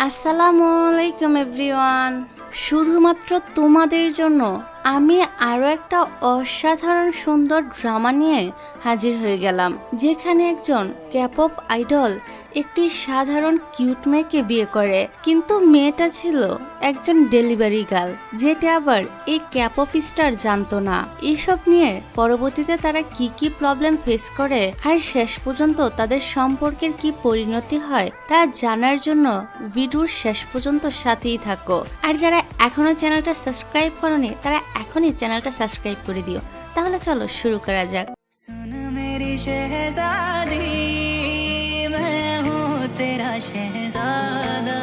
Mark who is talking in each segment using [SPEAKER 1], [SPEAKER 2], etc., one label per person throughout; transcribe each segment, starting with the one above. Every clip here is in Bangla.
[SPEAKER 1] আসসালামু আলাইকুম এভরিওয়ান। শুধুমাত্র তোমাদের জন্য আমি আরও একটা অসাধারণ সুন্দর ড্রামা নিয়ে হাজির হয়ে গেলাম, যেখানে একজন ক্যাপপ আইডল একটি সাধারণ কিউট মেয়েকে বিয়ে করে, কিন্তু মেয়েটা ছিল একজন ডেলিভারি গার্ল, যেটা আবার এই ক্যাপপ স্টার জানতো না। এসব নিয়ে পরবর্তীতে তারা কি কি প্রবলেম ফেস করে আর শেষ পর্যন্ত তাদের সম্পর্কের কি পরিণতি হয় তা জানার জন্য ভিডিওর শেষ পর্যন্ত সাথেই থাকো। আর যারা এখনো চ্যানেলটা সাবস্ক্রাইব করোনি তারা এখনই চ্যানেলটা সাবস্ক্রাইব করে দিও। তাহলে চলো শুরু করা যাক।
[SPEAKER 2] सुन मेरी शहजादी, मैं हूँ तेरा शहजादा,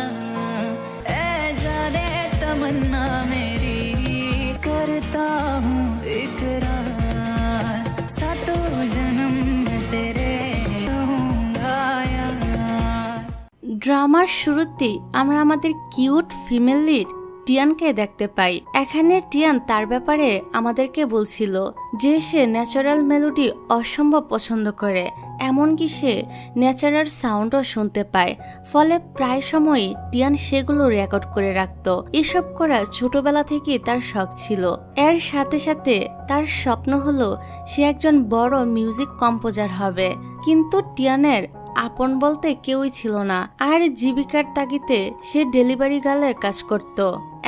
[SPEAKER 2] ऐ जाने तमन्ना मेरी, करता हूँ इकरार, सातों जन्म में तेरे रहूंगा यार।
[SPEAKER 1] ড্রামার শুরুতেই আমরা আমাদের কিউট ফিমেল লিড টিয়ানকে দেখতে পাই। এখানে টিয়ান তার ব্যাপারে আমাদেরকে বলছিল যে সে ন্যাচারাল মেলোডি অসম্ভব পছন্দ করে, এমনকি সে ন্যাচারাল সাউন্ডও শুনতে পায়, ফলে প্রায় সময়ই টিয়ান সেগুলো রেকর্ড করে রাখত। এসব করা ছোটবেলা থেকেই তার শখ ছিল। এর সাথে সাথে তার স্বপ্ন হলো সে একজন বড় মিউজিক কম্পোজার হবে, কিন্তু টিয়ানের আপন বলতে কেউই ছিল না, আর জীবিকার তাগিদে সে ডেলিভারি গার্লের কাজ করত।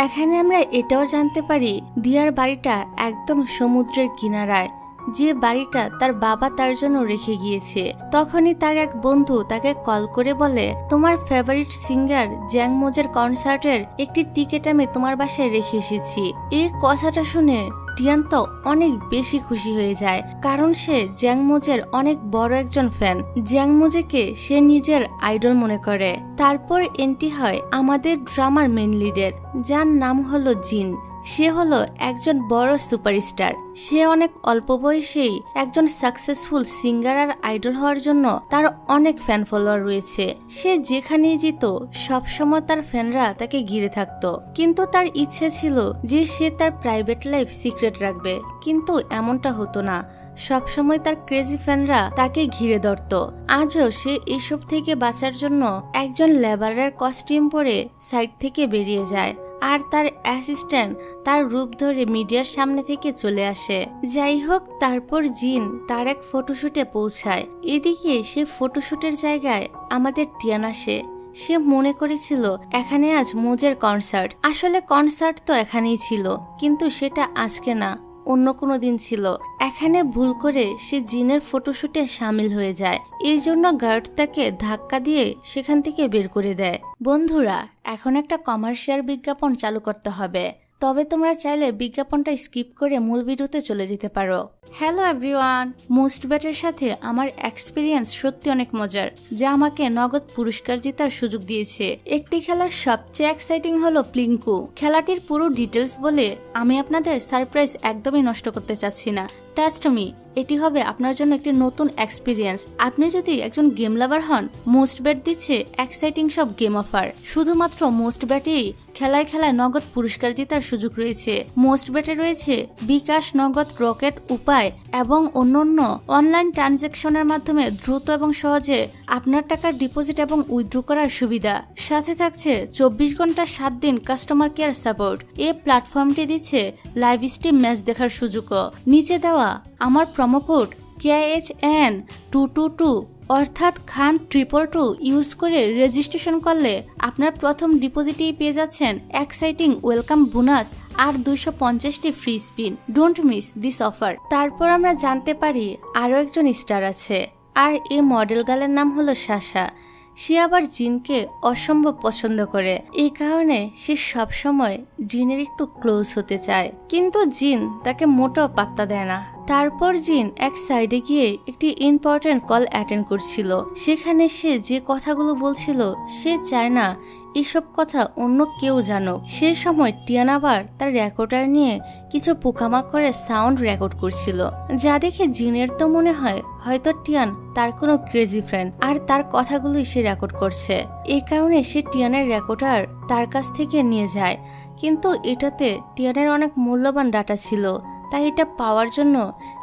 [SPEAKER 1] এখানে আমরা এটাও জানতে পারি দিয়ার বাড়িটা একদম সমুদ্রের কিনারায়, যে বাড়িটা তার বাবা তার জন্য রেখে গিয়েছে। তখনই তার এক বন্ধু তাকে কল করে বলে, তোমার ফেভারিট সিঙ্গার জ্যাং মোজের কনসার্টের একটি টিকিট আমি তোমার বাসায় রেখে এসেছি। এই কথাটা শুনে টিয়ান তো অনেক বেশি খুশি হয়ে যায়, কারণ সে জ্যাং মোজের অনেক বড় একজন ফ্যান। জ্যাং মোজেকে সে নিজের আইডল মনে করে। তারপর এন্ট্রি হয় আমাদের ড্রামার মেন লিডের, যার নাম হলো জিন। সে হলো একজন বড় সুপারস্টার। সে অনেক অল্প বয়সেই একজন সাকসেসফুল সিঙ্গার আর আইডল হওয়ার জন্য তার অনেক ফ্যান ফলোয়ার রয়েছে। সে যেখানেই যেত সবসময় তার ফ্যানরা তাকে ঘিরে থাকতো, কিন্তু তার ইচ্ছে ছিল যে সে তার প্রাইভেট লাইফ সিক্রেট রাখবে, কিন্তু এমনটা হতো না। সবসময় তার ক্রেজি ফ্যানরা তাকে ঘিরে ধরত। আজও সে এসব থেকে বাঁচার জন্য একজন লেবারের কস্টিউম পরে সাইড থেকে বেরিয়ে যায়, আর তার অ্যাসিস্ট্যান্ট তার রূপ ধরে মিডিয়ার সামনে থেকে চলে আসে। যাই হোক, তারপর জিন তার এক ফটোশুটে পৌঁছায়। এদিকে সে ফটোশুটের জায়গায় আমাদের টিয়ান আসে। সে মনে করেছিল এখানে আজ মোজের কনসার্ট। আসলে কনসার্ট তো এখানেই ছিল, কিন্তু সেটা আজকে না, অন্য কোনো দিন ছিল। এখানে ভুল করে সে জিনের ফটোশুটে সামিল হয়ে যায়। এই জন্য গার্ড তাকে ধাক্কা দিয়ে সেখান থেকে বের করে দেয়। বন্ধুরা, এখন একটা কমার্শিয়াল বিজ্ঞাপন চালু করতে হবে, তবে তোমরা চাইলে বিজ্ঞাপনটা স্কিপ করে মূল ভিডিওতে চলে যেতে পারো। হ্যালো এভরিওয়ান, মোস্ট ব্যাটের সাথে আমার এক্সপিরিয়েন্স সত্যি অনেক মজার, যা আমাকে নগদ পুরস্কার জেতার সুযোগ দিয়েছে। একটি খেলার সবচেয়ে এক্সাইটিং হলো প্লিঙ্কু। খেলাটির পুরো ডিটেলস বলে আমি আপনাদের সারপ্রাইজ একদমই নষ্ট করতে চাচ্ছি না। ট্রাস্ট মি, এটি হবে আপনার জন্য একটি নতুন এক্সপিরিয়েন্স। আপনি যদি একজন গেম লাভার হন, মোস্ট ব্যাট দিচ্ছে এক্সাইটিং সব গেম অফার। শুধুমাত্র মোস্ট ব্যাটেই খেলায় খেলায় নগদ পুরস্কার জেতার সুযোগ রয়েছে। মোস্ট ব্যাটে রয়েছে বিকাশ, নগদ, রকেট, উপায় এবং অন্যান্য অনলাইন ট্রানজ্যাকশনের মাধ্যমে দ্রুত এবং সহজে আপনার টাকা ডিপোজিট এবং উইথড্র করার সুবিধা। সাথে থাকছে 24 ঘন্টা 7 দিন কাস্টমার কেয়ার সাপোর্ট। এই প্ল্যাটফর্মটি দিচ্ছে লাইভ স্ট্রিম ম্যাচ দেখার সুযোগও। নিচে দেওয়া আমার প্রোমো কোড KHN222 অর্থাৎ খান 222 ইউজ করে রেজিস্ট্রেশন করলে আপনার প্রথম ডিপোজিটেই পেয়ে যাচ্ছেন এক্সাইটিং ওয়েলকাম বোনাস আর 250টি free spin. Don't miss this offer. তারপর আমরা জানতে পারি আরও একজন স্টার আছে, আর এই মডেল গার্লের নাম হলো সাশা। সে আবার জিনকে অসম্ভব পছন্দ করে, এই কারণে সে সবসময় জিনের একটু ক্লোজ হতে চায়, কিন্তু জিন তাকে মোটেও পাত্তা দেয় না। তারপর জিন এক সাইডে গিয়ে একটি ইম্পর্টেন্ট কল অ্যাটেন্ড করছিল। সেখানে সে যে কথাগুলো বলছিল সে চায় না এসব কথা অন্য কেউ জানুক। সে সময় টিয়ান আবার তার রেকর্ডার নিয়ে কিছু পোকামাকড়ের সাউন্ড রেকর্ড করছিল, যা দেখে জিনের তো মনে হয় হয়তো টিয়ান তার কোনো ক্রেজি ফ্রেন্ড, আর তার কথাগুলোই সে রেকর্ড করছে। এই কারণে সে টিয়ানের রেকর্ডার তার কাছ থেকে নিয়ে যায়, কিন্তু এটাতে টিয়ানের অনেক মূল্যবান ডাটা ছিল। তাই এটা পাওয়ার জন্য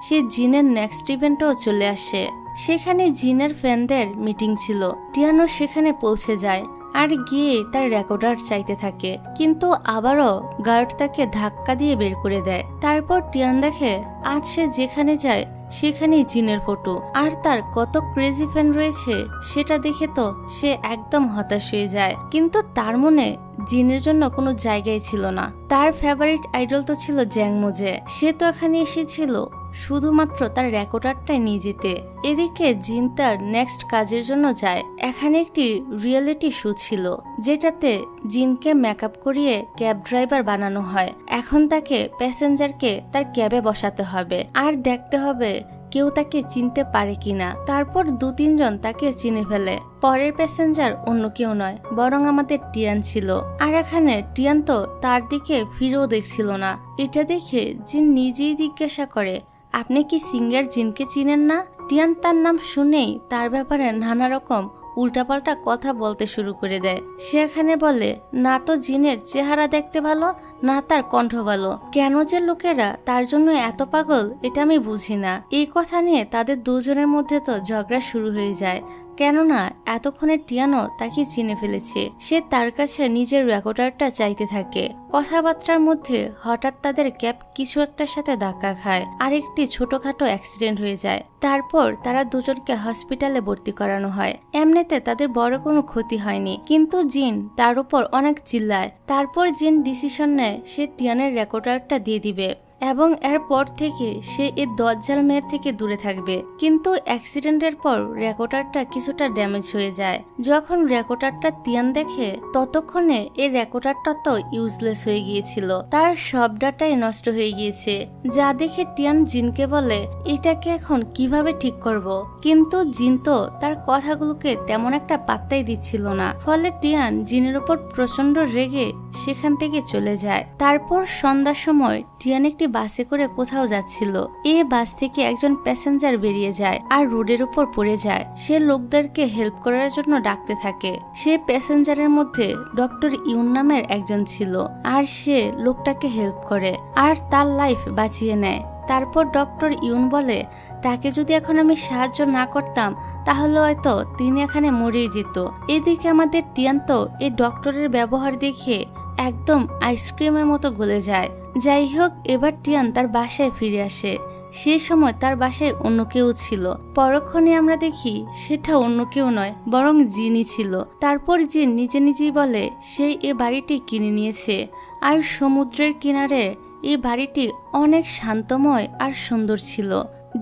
[SPEAKER 1] সে জিনের নেক্সট ইভেন্টও চলে আসে। সেখানে জিনের ফ্যানদের মিটিং ছিল। টিয়ানো সেখানে পৌঁছে যায়, আর গিয়ে তার রেকর্ডার চাইতে থাকে, কিন্তু আবারও গার্ড তাকে ধাক্কা দিয়ে বের করে দেয়। তারপর টিয়ান দেখে আজ সে যেখানে যায় সেখানেই জিনের ফটো, আর তার কত ক্রেজি ফ্যান রয়েছে সেটা দেখে তো সে একদম হতাশ হয়ে যায়। কিন্তু তার মনে জিনের জন্য কোনো জায়গায় ছিল না। তার ফেভারিট আইডল তো ছিল জ্যাংমোজে, সে তো এখানে এসেছিল শুধুমাত্র তার রেকর্ডারটাই নিয়ে যেতে। এদিকে জিন তার নেক্সট কাজের জন্য যায়। এখানে একটি রিয়েলিটি শো ছিল যেটাতে জিনকে মেকআপ করিয়ে ক্যাব ড্রাইভার বানানো হয়। এখন তাকে প্যাসেঞ্জারকে তার ক্যাবে বসাতে হবে আর দেখতে হবে কেউ তাকে চিনতে পারে কিনা। তারপর 2-3 জন তাকে চিনে ফেলে। পরের প্যাসেঞ্জার অন্য কেউ নয়, বরং আমাদের টিয়ান ছিল। আর এখানে টিয়ান তো তার দিকে ফিরেও দেখছিল না। এটা দেখে জিন নিজেই জিজ্ঞাসা করে, আপনি কি সিঙ্গার জিনকে চিনেন না? টিয়ান তার নাম শুনেই তার ব্যাপারে নানা রকম উল্টাপাল্টা কথা বলতে শুরু করে দেয়। সে এখানে বলে, না তো জিনের চেহারা দেখতে ভালো, না তার কণ্ঠ ভালো। কেন যে লোকেরা তার জন্য এত পাগল এটা আমি বুঝি না। এই কথা নিয়ে তাদের দুজনের মধ্যে তো ঝগড়া শুরু হয়ে যায়, কেননা এতক্ষণে টিয়ানো তাকে চিনে ফেলেছে। সে তার কাছে নিজের রেকর্ডারটা চাইতে থাকে। কথাবার্তার মধ্যে হঠাৎ তাদের ক্যাব কিছু একটার সাথে ধাক্কা খায় আর একটি ছোটখাটো অ্যাক্সিডেন্ট হয়ে যায়। তারপর তারা দুজনকে হসপিটালে ভর্তি করানো হয়। এমনিতে তাদের বড় কোনো ক্ষতি হয়নি, কিন্তু জিন তার উপর অনেক চিল্লায়। তারপর জিন ডিসিশন নেয় সে টিয়ানের রেকর্ডারটা দিয়ে দিবে এবং এরপর থেকে সে এই দজ্জাল মেয়ের থেকে দূরে থাকবে। কিন্তু অ্যাক্সিডেন্টের পর রেকর্ডারটা কিছুটা ড্যামেজ হয়ে যায়। যখন রেকর্ডারটা টিয়ান দেখে ততক্ষণে এই রেকর্ডারটা তো ইউজলেস হয়ে গিয়েছিল, তার সব ডাটাই নষ্ট হয়ে গিয়েছে। যা দেখে টিয়ান জিনকে বলে, এটাকে এখন কিভাবে ঠিক করব? কিন্তু জিন তো তার কথাগুলোকে তেমন একটা পাত্তাই দিচ্ছিল না। ফলে টিয়ান জিনের উপর প্রচন্ড রেগে সেখান থেকে চলে যায়। তারপর সন্ধ্যার সময় টিয়ান একটি বাসে করে কোথাও যাচ্ছিল। এই বাস থেকে একজন প্যাসেঞ্জার বেরিয়ে যায় আর রোডের উপর পড়ে যায়। সে লোকদেরকে হেল্প করার জন্য ডাকতে থাকে। সে প্যাসেঞ্জারের মধ্যে ডক্টর ইউন নামের একজন ছিল, আর সে লোকটাকে হেল্প করে আর তার লাইফ বাঁচিয়ে নেয়। তারপর ডক্টর ইউন বলে, তাকে যদি এখন আমি সাহায্য না করতাম তাহলে হয়তো তিনি এখানে মরেই যেত। এদিকে আমাদের টিয়ান তো এই ডক্টরের ব্যবহার দেখে একদম আইসক্রিমের মতো গলে যায়। যাই হোক, এবার টিয়ান তার বাসায় ফিরে আসে। সেই সময় তার বাসায় অন্য কেউ ছিল। পরক্ষণে আমরা দেখি সেটা অন্য কেউ নয়, বরং জিনই ছিল। তারপর জিন নিজে নিজেই বলে সে এ বাড়িটি কিনে নিয়েছে আর সমুদ্রের কিনারে এই বাড়িটি অনেক শান্তময় আর সুন্দর ছিল।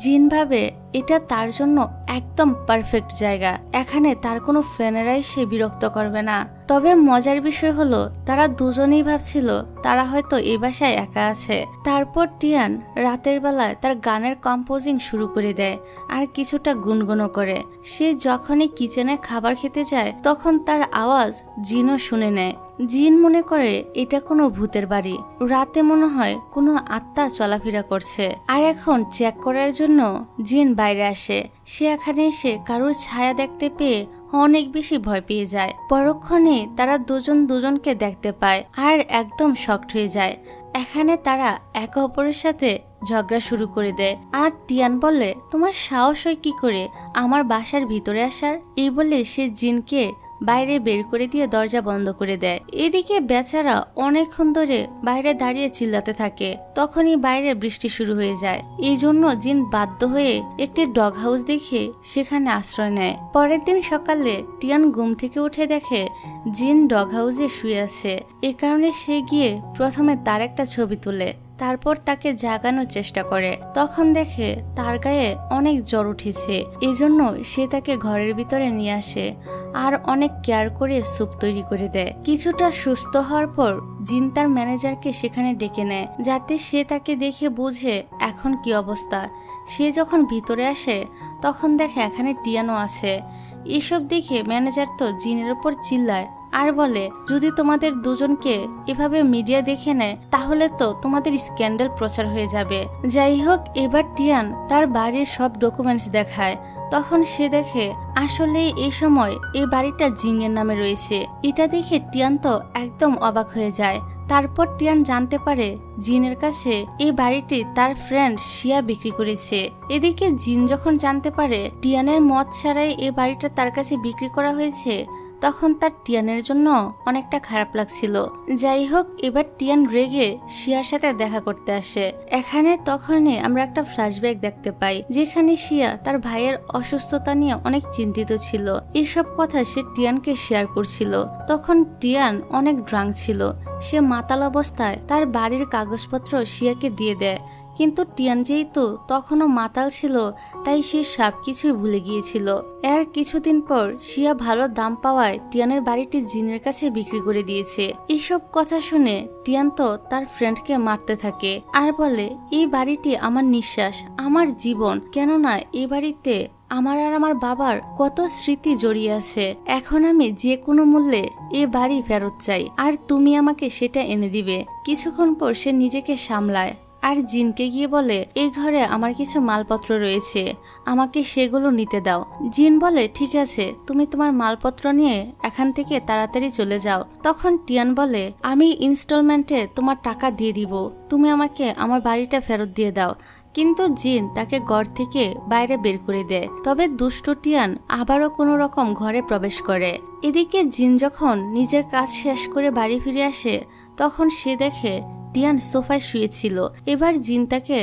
[SPEAKER 1] জিন ভাবে এটা তার জন্য একদম পারফেক্ট জায়গা, এখানে তার কোনো ফ্যানেরাই সে বিরক্ত করবে না। তবে মজার বিষয় হলো তারা দুজনেই ভাবছিল তারা হয়তো এই বাসায় একা আছে। তারপর টিয়ান রাতের বেলায় তার গানের কম্পোজিং শুরু করে দেয় আর কিছুটা গুনগুনো করে। সে যখনই কিচেনে খাবার খেতে যায় তখন তার আওয়াজ জিনও শুনে নেয়। জিন মনে করে এটা কোনো ভূতের বাড়ি, রাতে মনে হয় কোনো আত্মা চলাফেরা করছে। আর এখন চেক করার জন্য জিন বাইরে আসে। সে এখানে এসে কারোর ছায়া দেখতে পেয়ে অনেক বেশি ভয় পেয়ে যায়। পরক্ষণে তারা দুজন দুজনকে দেখতে পায় আর একদম শকড হয়ে যায়। এখানে তারা একে অপরের সাথে ঝগড়া শুরু করে দেয়। আর টিয়ান বলে, তোমার সাহস হয় কি করে আমার বাসার ভিতরে আসার? এই বলে সে জিনকে বাইরে বের করে দিয়ে দরজা বন্ধ করে দেয়। এদিকে বেচারা অনেকক্ষণ ধরে বাইরে দাঁড়িয়ে চিল্লাতে থাকে। তখনই বাইরে বৃষ্টি শুরু হয়ে যায়। এই জন্য জিন বাধ্য হয়ে একটি ডগ হাউস দেখে সেখানে আশ্রয় নেয়। পরের দিন সকালে টিয়ান ঘুম থেকে উঠে দেখে জিন ডগ হাউসে শুয়ে আছে। এ কারণে সে গিয়ে প্রথমে তার একটা ছবি তোলে, তারপর তাকে জাগানোর চেষ্টা করে। তখন দেখে তার গায়ে অনেক জ্বর উঠেছে। এজন্য সে তাকে ঘরের ভিতরে নিয়ে আসে আর অনেক কেয়ার করে স্যুপ তৈরি করে দেয়। কিছুটা সুস্থ হওয়ার পর জিন তার ম্যানেজারকে সেখানে ডেকে নেয় যাতে সে তাকে দেখে বুঝে এখন কি অবস্থা। সে যখন ভিতরে আসে তখন দেখে এখানে টিয়ানো আছে। এসব দেখে ম্যানেজার তো জিনের উপর চিল্লায় আর বলে, যদি তোমাদের দুজনকে এভাবে মিডিয়া দেখে নেয় তাহলে তো তোমাদের স্ক্যান্ডাল প্রচার হয়ে যাবে। যাই হোক, এবার টিয়ান তার বাড়ির সব ডকুমেন্টস দেখায়। তখন সে দেখে আসলে এই সময় এই বাড়িটা জিনের নামে রয়েছে। এটা দেখে টিয়ান তো একদম অবাক হয়ে যায়। তারপর টিয়ান জানতে পারে জিনের কাছে এই বাড়িটি তার ফ্রেন্ড শিয়া বিক্রি করেছে। এদিকে জিন যখন জানতে পারে টিয়ানের মত ছাড়াই এই বাড়িটা তার কাছে বিক্রি করা হয়েছে, তখন তার টিয়ানের জন্য অনেকটা খারাপ লাগছিল। যাই হোক, এবার টিয়ান রেগে শিয়ার সাথে দেখা করতে আসে। এখানে তখনই আমরা একটা ফ্ল্যাশব্যাক দেখতে পাই, যেখানে শিয়া তার ভাইয়ের অসুস্থতা নিয়ে অনেক চিন্তিত ছিল। এসব কথা সে টিয়ানকে শেয়ার করছিল। তখন টিয়ান অনেক ড্রাঙ্ক ছিল। সে মাতাল অবস্থায় তার বাড়ির কাগজপত্র শিয়াকে দিয়ে দেয়, কিন্তু টিয়ান যেহেতু তখনও মাতাল ছিল তাই সে সবকিছুই ভুলে গিয়েছিল। এর কিছুদিন পর শিয়া ভালো দাম পাওয়ায় টিয়ানের বাড়িটি জিনের কাছে বিক্রি করে দিয়েছে। এসব কথা শুনে টিয়ান তো তার ফ্রেন্ডকে মারতে থাকে আর বলে, এই বাড়িটি আমার নিঃশ্বাস, আমার জীবন, কেননা এই বাড়িতে আমার আর আমার বাবার কত স্মৃতি জড়িয়ে আছে। এখন আমি যে কোনো মূল্যে এ বাড়ি ফেরত চাই, আর তুমি আমাকে সেটা এনে দিবে। কিছুক্ষণ পর সে নিজেকে সামলায় আর জিনকে গিয়ে বলে, এই ঘরে আমার কিছু মালপত্র রয়েছে, আমাকে সেগুলো নিতে দাও। জিন বলে, ঠিক আছে, তুমি তোমার মালপত্র নিয়ে এখান থেকে তাড়াতাড়ি চলে যাও। তখন টিয়ান বলে, আমি ইনস্টলমেন্টে তোমার টাকা দিয়ে দিব, তুমি আমাকে আমার বাড়িটা ফেরত দিয়ে দাও। কিন্তু জিন তাকে ঘর থেকে বাইরে বের করে দেয়। তবে দুষ্ট টিয়ান আবারও কোনো রকম ঘরে প্রবেশ করে। এদিকে জিন যখন নিজের কাজ শেষ করে বাড়ি ফিরে আসে, তখন সে দেখে টিয়ান সোফায় শুয়েছিল। এবার জিন তাকে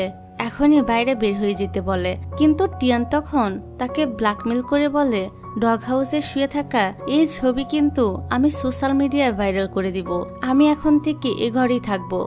[SPEAKER 1] এখনই বাইরে বের হয়ে যেতে বলে, কিন্তু টিয়ান তখন তাকে ব্ল্যাকমেল করে বলে, ডগ হাউসে শুয়ে থাকা এই ছবি কিন্তু আমি সোশ্যাল মিডিয়ায় ভাইরাল করে দিব, আমি এখন থেকে এ ঘরেই থাকবো।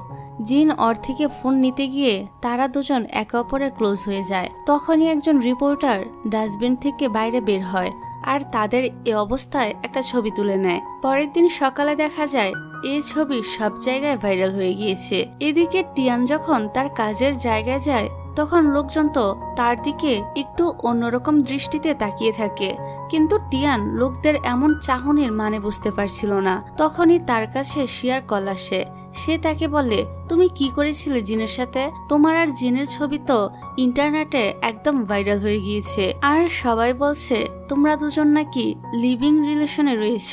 [SPEAKER 1] জিন ওর থেকে ফোন নিতে গিয়ে তারা দুজন একে অপরের ক্লোজ হয়ে যায়। তখনই একজন রিপোর্টার ডাস্টবিন থেকে বাইরে বের হয় আর তাদের এ অবস্থায় একটা ছবি তুলে নেয়। পরের দিন সকালে দেখা যায় এই ছবি সব জায়গায় ভাইরাল হয়ে গিয়েছে। এদিকে টিয়ান যখন তার কাজের জায়গায় যায়, তখন লোকজন তো তার দিকে একটু অন্যরকম দৃষ্টিতে তাকিয়ে থাকে, কিন্তু টিয়ান লোকদের এমন চাহনির মানে বুঝতে পারছিল না। তখনই তার কাছে শিয়ার কল আসে। সে তাকে বলে, তুমি কি করেছিলে জিনের সাথে? তোমার আর জিনের ছবি তো ইন্টারনেটে একদম ভাইরাল হয়ে গিয়েছে, আর সবাই বলছে তোমরা দুজন নাকি লিভিং রিলেশনে রয়েছ।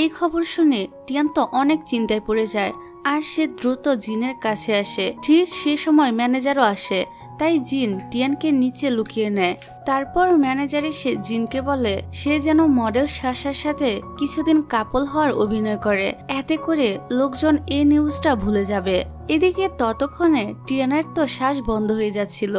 [SPEAKER 1] এই খবর শুনে টিয়ান তো অনেক চিন্তায় পড়ে যায় আর সে দ্রুত জিনের কাছে আসে। ঠিক সে সময় ম্যানেজারও আসে, তাই জিন টিয়ানকে নিচে লুকিয়ে নেয়। তারপর ম্যানেজার এসে জিনকে বলে সে যেন মডেল সাশার সাথে কিছুদিন কাপল হওয়ার অভিনয় করে, এতে করে লোকজন এই নিউজটা ভুলে যাবে। এদিকে ততক্ষণে টিয়ানের তো শ্বাস বন্ধ হয়ে যাচ্ছিল,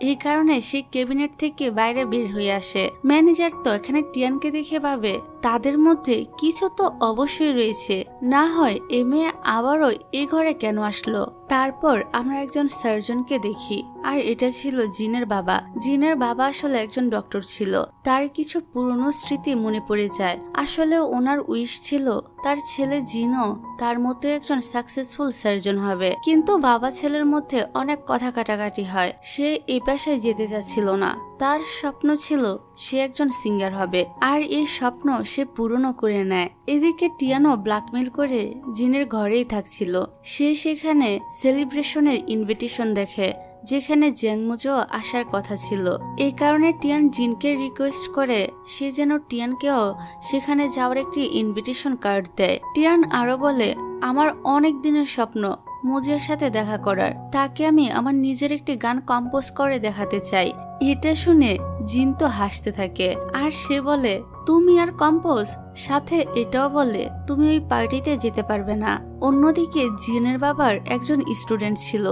[SPEAKER 1] এই কারণে সে ক্যাবিনেট থেকে বাইরে বের হয়ে আসে। ম্যানেজার তো এখানে টিয়ানকে দেখে ভাবে তাদের মধ্যে কিছু তো অবশ্যই রয়েছে, না হয় এ মেয়ে আবারও এই ঘরে কেন আসলো। তারপর আমরা একজন সার্জনকে দেখি, আর এটা ছিল জিনের বাবা। জিনের বাবা আসলে একজন ডক্টর ছিল। তার কিছু পুরনো স্মৃতি মনে পড়ে যায়। আসলে ওনার উইশ ছিল তার ছেলে জিনও তার মতো একজন সাকসেসফুল সার্জন হবে, কিন্তু বাবা ছেলের মধ্যে অনেক কথা কাটাকাটি হয়। সে এই পেশায় যেতে চাচ্ছিল না, তার স্বপ্ন ছিল সে একজন সিঙ্গার হবে, আর এই স্বপ্ন সে পূরণ করে নেয়। এদিকে টিয়ানো ব্ল্যাকমেল করে জিনের ঘরেই থাকছিল। সে সেখানে সেলিব্রেশনের ইনভিটেশন দেখে, যেখানে জ্যাংমুজো আসার কথা ছিল। এই কারণে টিয়ান জিনকে রিকোয়েস্ট করে সে যেন টিয়ানকেও সেখানে যাওয়ার একটি ইনভিটেশন কার্ড দেয়। টিয়ান আরো বলে, আমার অনেক দিনের স্বপ্ন মুজের সাথে দেখা করার, তাকে আমি আমার নিজের একটি গান কম্পোজ করে দেখাতে চাই। এটা শুনে জিন তো হাসতে থাকে, আর সে বলে, তুমি আর কম্পোজ, সাথে এটাও বলে তুমি ওই পার্টিতে যেতে পারবে না। অন্যদিকে জিনের বাবার একজন স্টুডেন্ট ছিল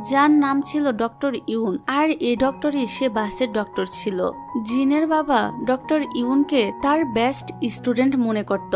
[SPEAKER 1] যার নাম ছিল ডক্টর ইউন, আর এই ডক্টরই সে বাসের ডক্টর ছিল। জিনের বাবা ডক্টর ইউনকে তার বেস্ট স্টুডেন্ট মনে করত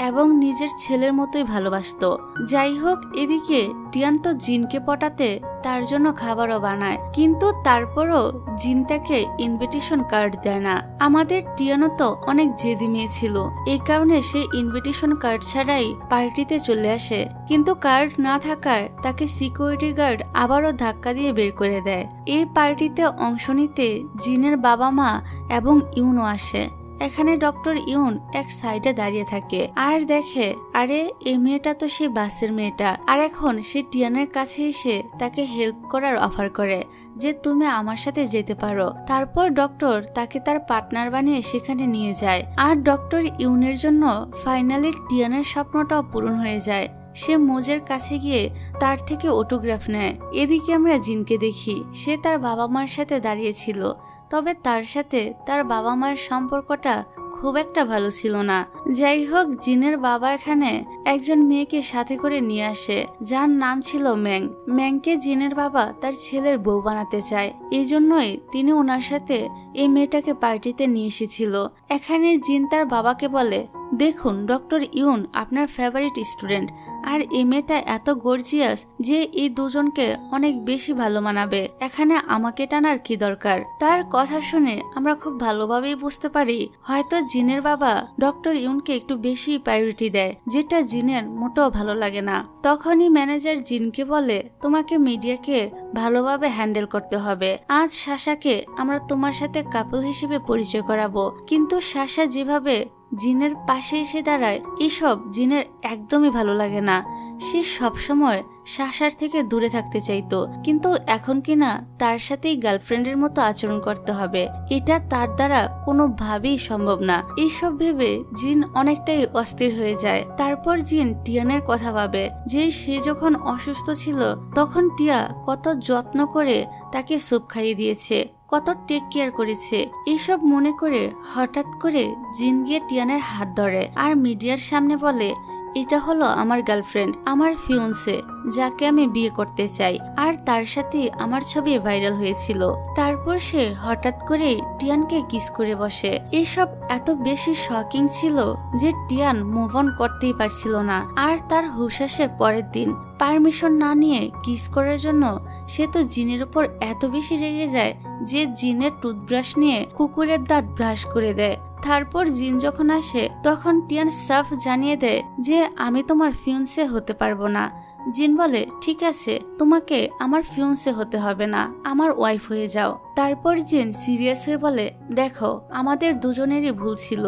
[SPEAKER 1] এবং নিজের ছেলের মতোই ভালোবাসতো। যাই হোক, এদিকে টিয়ান তো জিনকে পটাতে তার জন্য খাবারও বানায়, কিন্তু তারপরও জিন তাকে ইনভিটেশন কার্ড দেয় না। আমাদের টিয়ানও তো অনেক জেদি মেয়ে ছিল, এই কারণে সে ইনভিটেশন কার্ড ছাড়াই পার্টিতে চলে আসে, কিন্তু কার্ড না থাকায় তাকে সিকিউরিটি গার্ড আবারও ধাক্কা দিয়ে বের করে দেয়। এই পার্টিতে অংশ নিতে জিনের বাবা মা এবং ইউনও আসে। এখানে ডক্টর ইউন এক সাইডে দাঁড়িয়ে থাকে আর দেখে, আরে এই মেয়েটা তো সেই বাসের মেয়েটা, আর এখন সে টিয়ানের কাছে এসে তাকে হেল্প করার অফার করে যে তুমি আমার সাথে যেতে পারো। তারপর ডক্টর তাকে তার পার্টনার বানিয়ে সেখানে নিয়ে যায়, আর ডক্টর ইউনের জন্য ফাইনালি টিয়ানের স্বপ্নটাও পূরণ হয়ে যায়। সে মোজের কাছে গিয়ে তার থেকে অটোগ্রাফ নেয়। এদিকে আমরা জিনকে দেখি, সে তার বাবা মার সাথে দাঁড়িয়েছিল, তবে তার সাথে তার বাবা মায়ের সম্পর্কটা খুব খুব একটা ভালো ছিল না। যাই হোক, জিনের বাবা এখানে একজন মেয়েকে সাথে করে নিয়ে আসে, যার নাম ছিল ম্যাং। ম্যাংকে জিনের বাবা তার ছেলের বউ বানাতে চায়, এই জন্যই তিনি ওনার সাথে এই মেয়েটাকে পার্টিতে নিয়ে এসেছিল। এখানে জিন তার বাবাকে বলে, দেখুন ডক্টর ইউন আপনার ফেভারিট স্টুডেন্ট, আর এই মেয়েটা এত গর্জিয়াস যে এই দুজনকে অনেক বেশি ভালো মানাবে, এখানে আমাকে টানার কি দরকার। তার কথা শুনে আমরা খুব ভালোভাবেই বুঝতে পারি হয়তো জিনের বাবা ডক্টর ইউনকে একটু বেশি প্রায়োরিটি দেয়, যেটা জিনের মোটেও ভালো লাগে না। তখনই ম্যানেজার জিনকে বলে, তোমাকে মিডিয়াকে ভালোভাবে হ্যান্ডেল করতে হবে। আজ সাশাকে আমরা তোমার সাথে কাপল হিসেবে পরিচয় করাবো, কিন্তু সাশা যেভাবে জিনের পাশে এসে দাঁড়ায় এসব জিনের একদমই ভালো লাগে না। সে সবসময় সাশার থেকে দূরে থাকতে চাইতো, কিন্তু এখন কিনা তার সাথেই গার্লফ্রেন্ডের মতো আচরণ করতে হবে, এটা তার দ্বারা কোনোভাবেই সম্ভব না। এইসব ভেবে জিন অনেকটাই অস্থির হয়ে যায়। তারপর জিন টিয়ানের কথা ভাবে যে সে যখন অসুস্থ ছিল তখন টিয়া কত যত্ন করে তাকে স্যুপ খাইয়ে দিয়েছে, কত টেক কেয়ার করেছে। এসব মনে করে হঠাৎ করে জিন গিয়ে টিয়ানের হাত ধরে আর মিডিয়ার সামনে বলে, এটা হলো আমার গার্লফ্রেন্ড, আমার ফিয়ন্সে, যাকে আমি বিয়ে করতে চাই, আর তার সাথে আমার ছবি ভাইরাল হয়েছিল। তারপর সে হঠাৎ করে টিয়ানকে কিস করে বসে। এসব এত বেশি শকিং ছিল যে টিয়ান মুভ অন করতেই পারছিল না। আর তার হুশ আসে পরের দিন, পারমিশন না নিয়ে কিস করার জন্য। সে তো জিনের উপর এত বেশি রেগে যায় যে জিনের টুথব্রাশ নিয়ে কুকুরের দাঁত ব্রাশ করে দেয়। তারপর জিন যখন আসে তখন টিয়ান সাফ জানিয়ে দেয় যে আমি তোমার ফিয়ন্সে হতে পারবো না। জিন বলে, ঠিক আছে, তোমাকে আমার ফিয়ন্সে হতে হবে না, আমার ওয়াইফ হয়ে যাও। তারপর জিন সিরিয়াস হয়ে বলে, দেখো আমাদের দুজনেরই ভুল ছিল,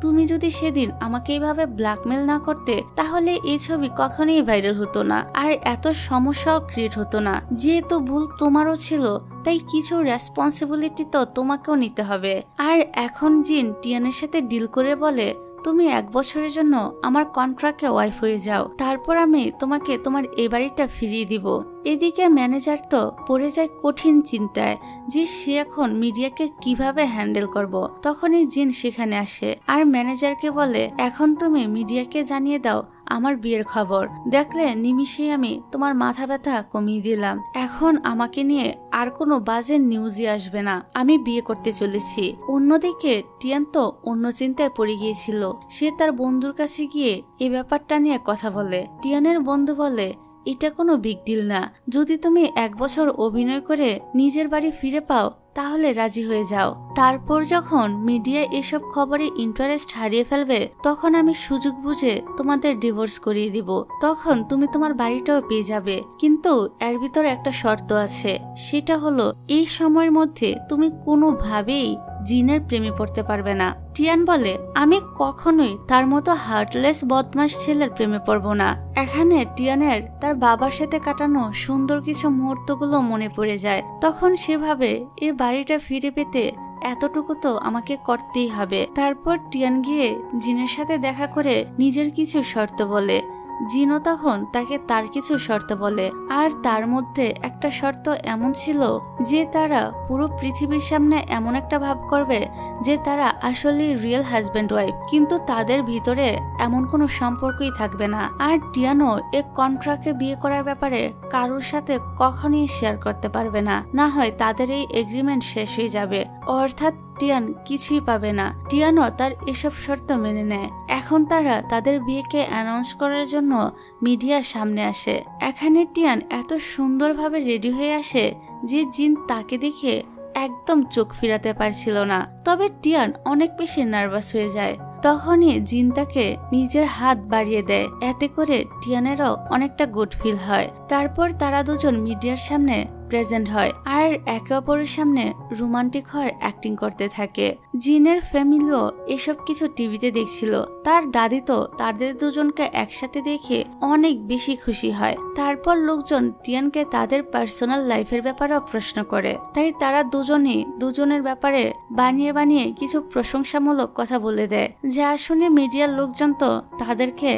[SPEAKER 1] তুমি যদি সেদিন আমাকে এইভাবে ব্ল্যাকমেল না করতে তাহলে এই ছবি কখনোই ভাইরাল হতো না, আর এত সমস্যাও ক্রিয়েট হতো না। যেহেতু ভুল তোমারও ছিল তাই কিছু রেসপন্সিবিলিটি তো তোমাকেও নিতে হবে। আর এখন জিন টিয়ানের সাথে ডিল করে বলে, তুমি 1 বছরের জন্য আমার কন্ট্রাক্টে ওয়াইফ হয়ে যাও, তারপর আমি তোমাকে তোমার এই বাড়িটা ফিরিয়ে দিব। এদিকে ম্যানেজার তো পড়ে যায় কঠিন চিন্তায় যে সে এখন মিডিয়াকে কিভাবে হ্যান্ডেল করব। তখনই জিন সেখানে আসে আর ম্যানেজারকে বলে, এখন তুমি মিডিয়াকে জানিয়ে দাও আমার বিয়ের খবর, দেখলে নিমিষেই আমি তোমার মাথা ব্যথা কমিয়ে দিলাম। এখন আমাকে নিয়ে আর কোনো বাজে নিউজই আসবে না, আমি বিয়ে করতে চলেছি। অন্যদিকে টিয়ান তো অন্য চিন্তায় পড়ে গিয়েছিল। সে তার বন্ধুর কাছে গিয়ে এই ব্যাপারটা নিয়ে কথা বলে। টিয়ানের বন্ধু বলে, এটা কোনো বিগ ডিল না, যদি তুমি 1 বছর অভিনয় করে নিজের বাড়ি ফিরে পাও তাহলে রাজি হয়ে যাও। তারপর যখন মিডিয়া এসব খবরে ইন্টারেস্ট হারিয়ে ফেলবে তখন আমি সুযোগ বুঝে তোমাদের ডিভোর্স করিয়ে দিব, তখন তুমি তোমার বাড়িটাও পেয়ে যাবে। কিন্তু এর ভিতরে একটা শর্ত আছে, সেটা হলো এই সময়ের মধ্যে তুমি কোনোভাবেই জিনের প্রেমে পড়তে পারবে না। টিয়ান বলে, আমি কখনোই তার মতো হার্টলেস বদমাশ ছেলের প্রেমে পড়ব না। এখানে টিয়ানের তার বাবার সাথে কাটানো সুন্দর কিছু মুহূর্তগুলো মনে পড়ে যায়। তখন সে ভাবে এই বাড়িটা ফিরে পেতে এতটুকু তো আমাকে করতেই হবে। তারপর টিয়ান গিয়ে জিনের সাথে দেখা করে নিজের কিছু শর্ত বলে। জিনও তখন তাকে তার কিছু শর্ত বলে, আর তার মধ্যে একটা শর্ত এমন ছিল যে তারা পুরো পৃথিবীর সামনে এমন একটা ভাব করবে যে তারা আসলে রিয়েল হাজব্যান্ড ওয়াইফ, কিন্তু তাদের ভিতরে এমন কোনো সম্পর্কই থাকবে না। আর টিয়ানো এক কন্ট্রাক্টে বিয়ে করার ব্যাপারে কারোর সাথে কখনোই শেয়ার করতে পারবে না, না হয় তাদের এই এগ্রিমেন্ট শেষ হয়ে যাবে, অর্থাৎ টিয়ান কিছুই পাবে না। টিয়ানো তার এসব শর্ত মেনে নেয়। এখন তারা তাদের বিয়েকে অ্যানাউন্স করার জন্য মিডিয়ার সামনে আসে। এখানে টিয়ান এত সুন্দরভাবে রেডি হয়ে আসে যে জিন তাকে দেখে একদম চোখ ফিরাতে পারছিল না। তবে টিয়ান অনেক বেশি নার্ভাস হয়ে যায়। তখনই জিন তাকে নিজের হাত বাড়িয়ে দেয়, এতে করে টিয়ানেরও অনেকটা গুড ফিল হয়। তারপর তারা দুজন মিডিয়ার সামনে প্রেজেন্ট হয় আর একে অপরের সামনে রোমান্টিক হওয়ার অ্যাক্টিং করতে থাকে। জিনের ফ্যামিলিও এসব কিছু টিভিতে দেখছিল। তার দাদি তো তাদের দুজনকে একসাথে দেখে অনেক বেশি খুশি হয়। তারপর লোকজন টিয়ানকে তাদের পার্সোনাল লাইফের ব্যাপারেও প্রশ্ন করে, তাই তারা দুজনেই দুজনের ব্যাপারে বানিয়ে বানিয়ে কিছু প্রশংসামূলক কথা বলে দেয়, যা শুনে মিডিয়ার লোকজন তো তাদেরকে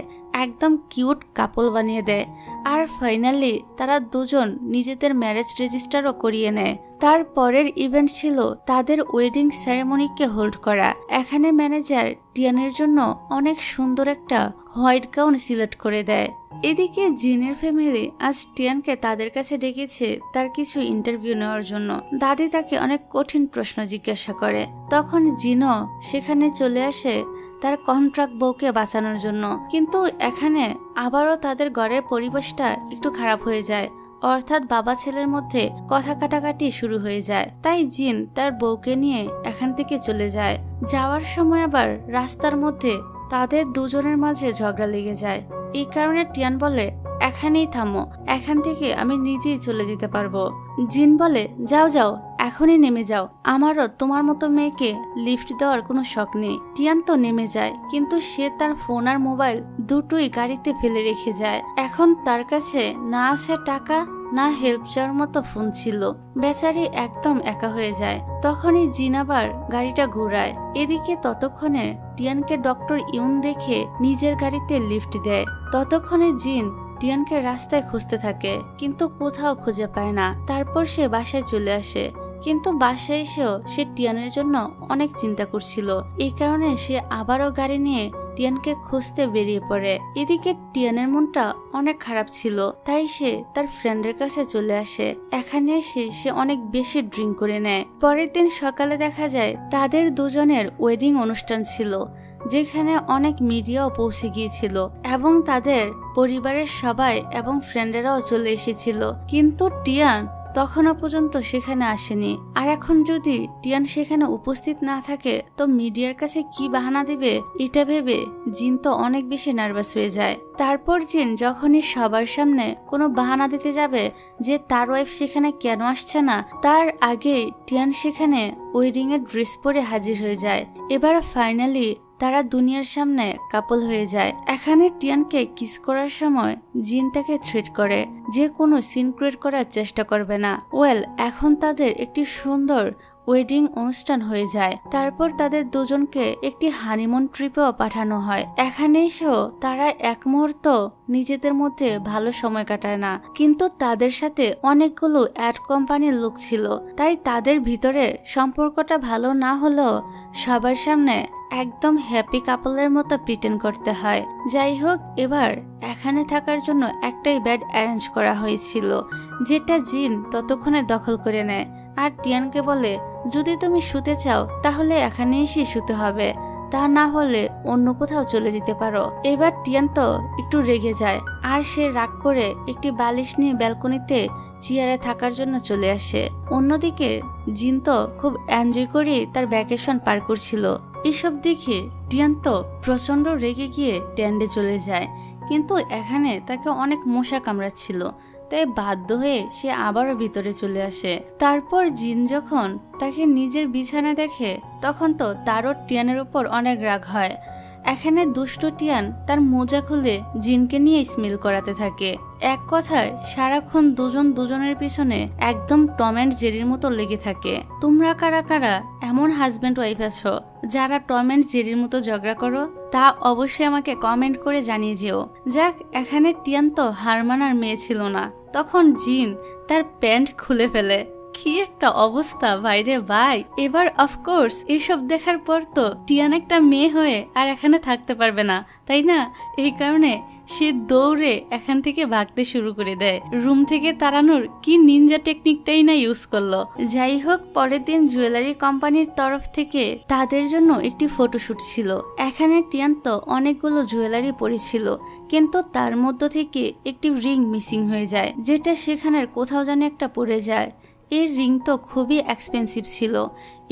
[SPEAKER 1] একদম কিউট কাপল বানিয়ে দেয়। আর ফাইনালি তারা দুজন নিজেদের ম্যারেজ রেজিস্টারও করিয়ে নেয়। তারপরের ইভেন্ট ছিল তাদের ওয়েডিং সেরেমনিকে হোল্ড করা। এখানে ম্যানেজার টিয়ানের জন্য অনেক সুন্দর একটা হোয়াইট গাউন সিলেক্ট করে দেয়। এদিকে জিনের ফ্যামিলি আজ টিয়ানকে তাদের কাছে ডেকেছে তার কিছু ইন্টারভিউ নেওয়ার জন্য। দাদি তাকে অনেক কঠিন প্রশ্ন জিজ্ঞাসা করে। তখন জিনও সেখানে চলে আসে তার কন্ট্রাক্ট বউকে বাঁচানোর জন্য। কিন্তু এখানে আবারও তাদের ঘরের পরিবেশটা একটু খারাপ হয়ে যায়, অর্থাৎ বাবা ছেলের মধ্যে কথা কাটাকাটি শুরু হয়ে যায়। তাই জিন তার বউকে নিয়ে এখান থেকে চলে যায়। যাওয়ার সময় আবার রাস্তার মধ্যে তাদের দুজনের মাঝে ঝগড়া লেগে যায়। এই কারণে টিয়ান বলে, এখানেই থামো, এখান থেকে আমি নিজেই চলে যেতে পারবো। জিন বলে, যাও যাও, এখনই নেমে যাও, আমারও তোমার মতো মেয়েকে লিফট দেওয়ার কোনো শখ নেই। টিয়ান তো নেমে যায়, কিন্তু সে তার ফোন আর মোবাইল দুটোই গাড়িতে ফেলে রেখে যায়। এখন তার কাছে না আসে টাকা, না হেল্প চাওয়ার মতো ফোন ছিল। বেচারি একদম একা হয়ে যায়। তখনই জিন আবার গাড়িটা ঘুরায়। এদিকে ততক্ষণে টিয়ানকে ডক্টর ইউন দেখে নিজের গাড়িতে লিফট দেয়। ততক্ষণে জিন টিয়ানকে রাস্তায় খুঁজতে থাকে, কিন্তু কোথাও খুঁজে পায় না। তারপর সে বাসায় চলে আসে, কিন্তু বাসায় এসেও সে টিয়ানের জন্য অনেক চিন্তা করছিল। এই কারণে সে আবারও গাড়ি নিয়ে টিয়ানকে খুঁজতে বেরিয়ে পড়ে। এদিকে টিয়ানের মনটা অনেক খারাপ ছিল, তাই সে তার ফ্রেন্ডের কাছে চলে আসে। এখানে এসে সে অনেক বেশি ড্রিঙ্ক করে নেয়। পরের দিন সকালে দেখা যায় তাদের দুজনের ওয়েডিং অনুষ্ঠান ছিল, যেখানে অনেক মিডিয়াও পৌঁছে গিয়েছিল এবং তাদের পরিবারের সবাই এবং ফ্রেন্ডেরাও চলে এসেছিল। কিন্তু টিয়ান তখনও পর্যন্ত সেখানে আসেনি। আর এখন যদি টিয়ান সেখানে উপস্থিত না থাকে তো মিডিয়ার কাছে কি বাহানা দিবে, এটা ভেবে জিন তো অনেক বেশি নার্ভাস হয়ে যায়। তারপর জিন যখনই সবার সামনে কোনো বাহানা দিতে যাবে যে তার ওয়াইফ সেখানে কেন আসছে না, তার আগে টিয়ান সেখানে ওয়েডিং এর ড্রেস পরে হাজির হয়ে যায়। এবার ফাইনালি তারা দুনিয়ার সামনে কাপল হয়ে যায়। এখানে টিয়ানকে কিস করার সময় জিন তাকে থ্রেট করে যে কোনো সিন ক্রিয়েট করার চেষ্টা করবে না। এখন তাদের একটি সুন্দর ওয়েডিং অনুষ্ঠান হয়ে যায়। তারপর তাদের দুজনকে একটি হানিমুন ট্রিপেও পাঠানো হয়। এখানে এসেও তারা এক মুহূর্ত নিজেদের মধ্যে ভালো সময় কাটায় না, কিন্তু তাদের সাথে অনেকগুলো অ্যাড কোম্পানির লোক ছিল, তাই তাদের ভিতরে সম্পর্কটা ভালো না হলেও সবার সামনে একদম হ্যাপি কাপলের মতো প্রিটেন্ড করতে হয়। যাই হোক, এবার এখানে থাকার জন্য একটাই বেড অ্যারেঞ্জ করা হয়েছিল, যেটা জিন ততক্ষণে দখল করে নেয় আর টিয়ানকে বলে, যদি তুমি শুতে চাও তাহলে এখানে এসে শুতে হবে, তা না হলে অন্য কোথাও চলে যেতে পারো। এবার টিয়ান তো একটু রেগে যায় আর সে রাগ করে একটি বালিশ নিয়ে ব্যালকনিতে চেয়ারে থাকার জন্য চলে আসে। অন্যদিকে জিন তো খুব এনজয় করে তার ভ্যাকেশন পার করছিল। এসব দেখে টিয়ান তো প্রচন্ড রেগে গিয়ে ট্যান্ডে চলে যায়, কিন্তু এখানে তাকে অনেক মশা কামড়াচ্ছিল, তাই বাধ্য হয়ে সে আবারও ভিতরে চলে আসে। তারপর জিন যখন তাকে নিজের বিছানা দেখে তখন তো তারও টিয়ানের উপর অনেক রাগ হয়। এখানে দুষ্ট টিয়ান তার মোজা খুলে জিনকে নিয়ে স্মেল করাতে থাকে। এক কথায় সারাক্ষণ দুজন দুজনের পিছনে একদম টম অ্যান্ড জেরির মতো লেগে থাকে। তোমরা কারা কারা এমন হাজব্যান্ড ওয়াইফ আছো যারা টম অ্যান্ড জেরির মতো ঝগড়া করো, তা অবশ্যই আমাকে কমেন্ট করে জানিয়ে যেও। যাক, এখানে টিয়ান তো হার মানার মেয়ে ছিল না। তখন জিন তার প্যান্ট খুলে ফেলে। কি একটা অবস্থা ভাইরে ভাই। এবার অফকোর্স এসব দেখার পর তো টিয়ান একটা মেয়ে হয়ে আর এখানে থাকতে পারবে না, তাই না? এই কারণে সে দৌড়ে এখান থেকে ভাগতে শুরু করে দেয়। রুম থেকে তাড়ানোর কি নিনজা টেকনিকটাই না ইউজ করলো। যাই হোক, পরের দিন জুয়েলারি কোম্পানির তরফ থেকে তাদের জন্য একটি ফটোশুট ছিল। এখানে টিয়ান তো অনেকগুলো জুয়েলারি পরেছিল, কিন্তু তার মধ্য থেকে একটি রিং মিসিং হয়ে যায়, যেটা সেখানের কোথাও যেন একটা পড়ে যায়। এই রিং তো খুবই এক্সপেন্সিভ ছিল।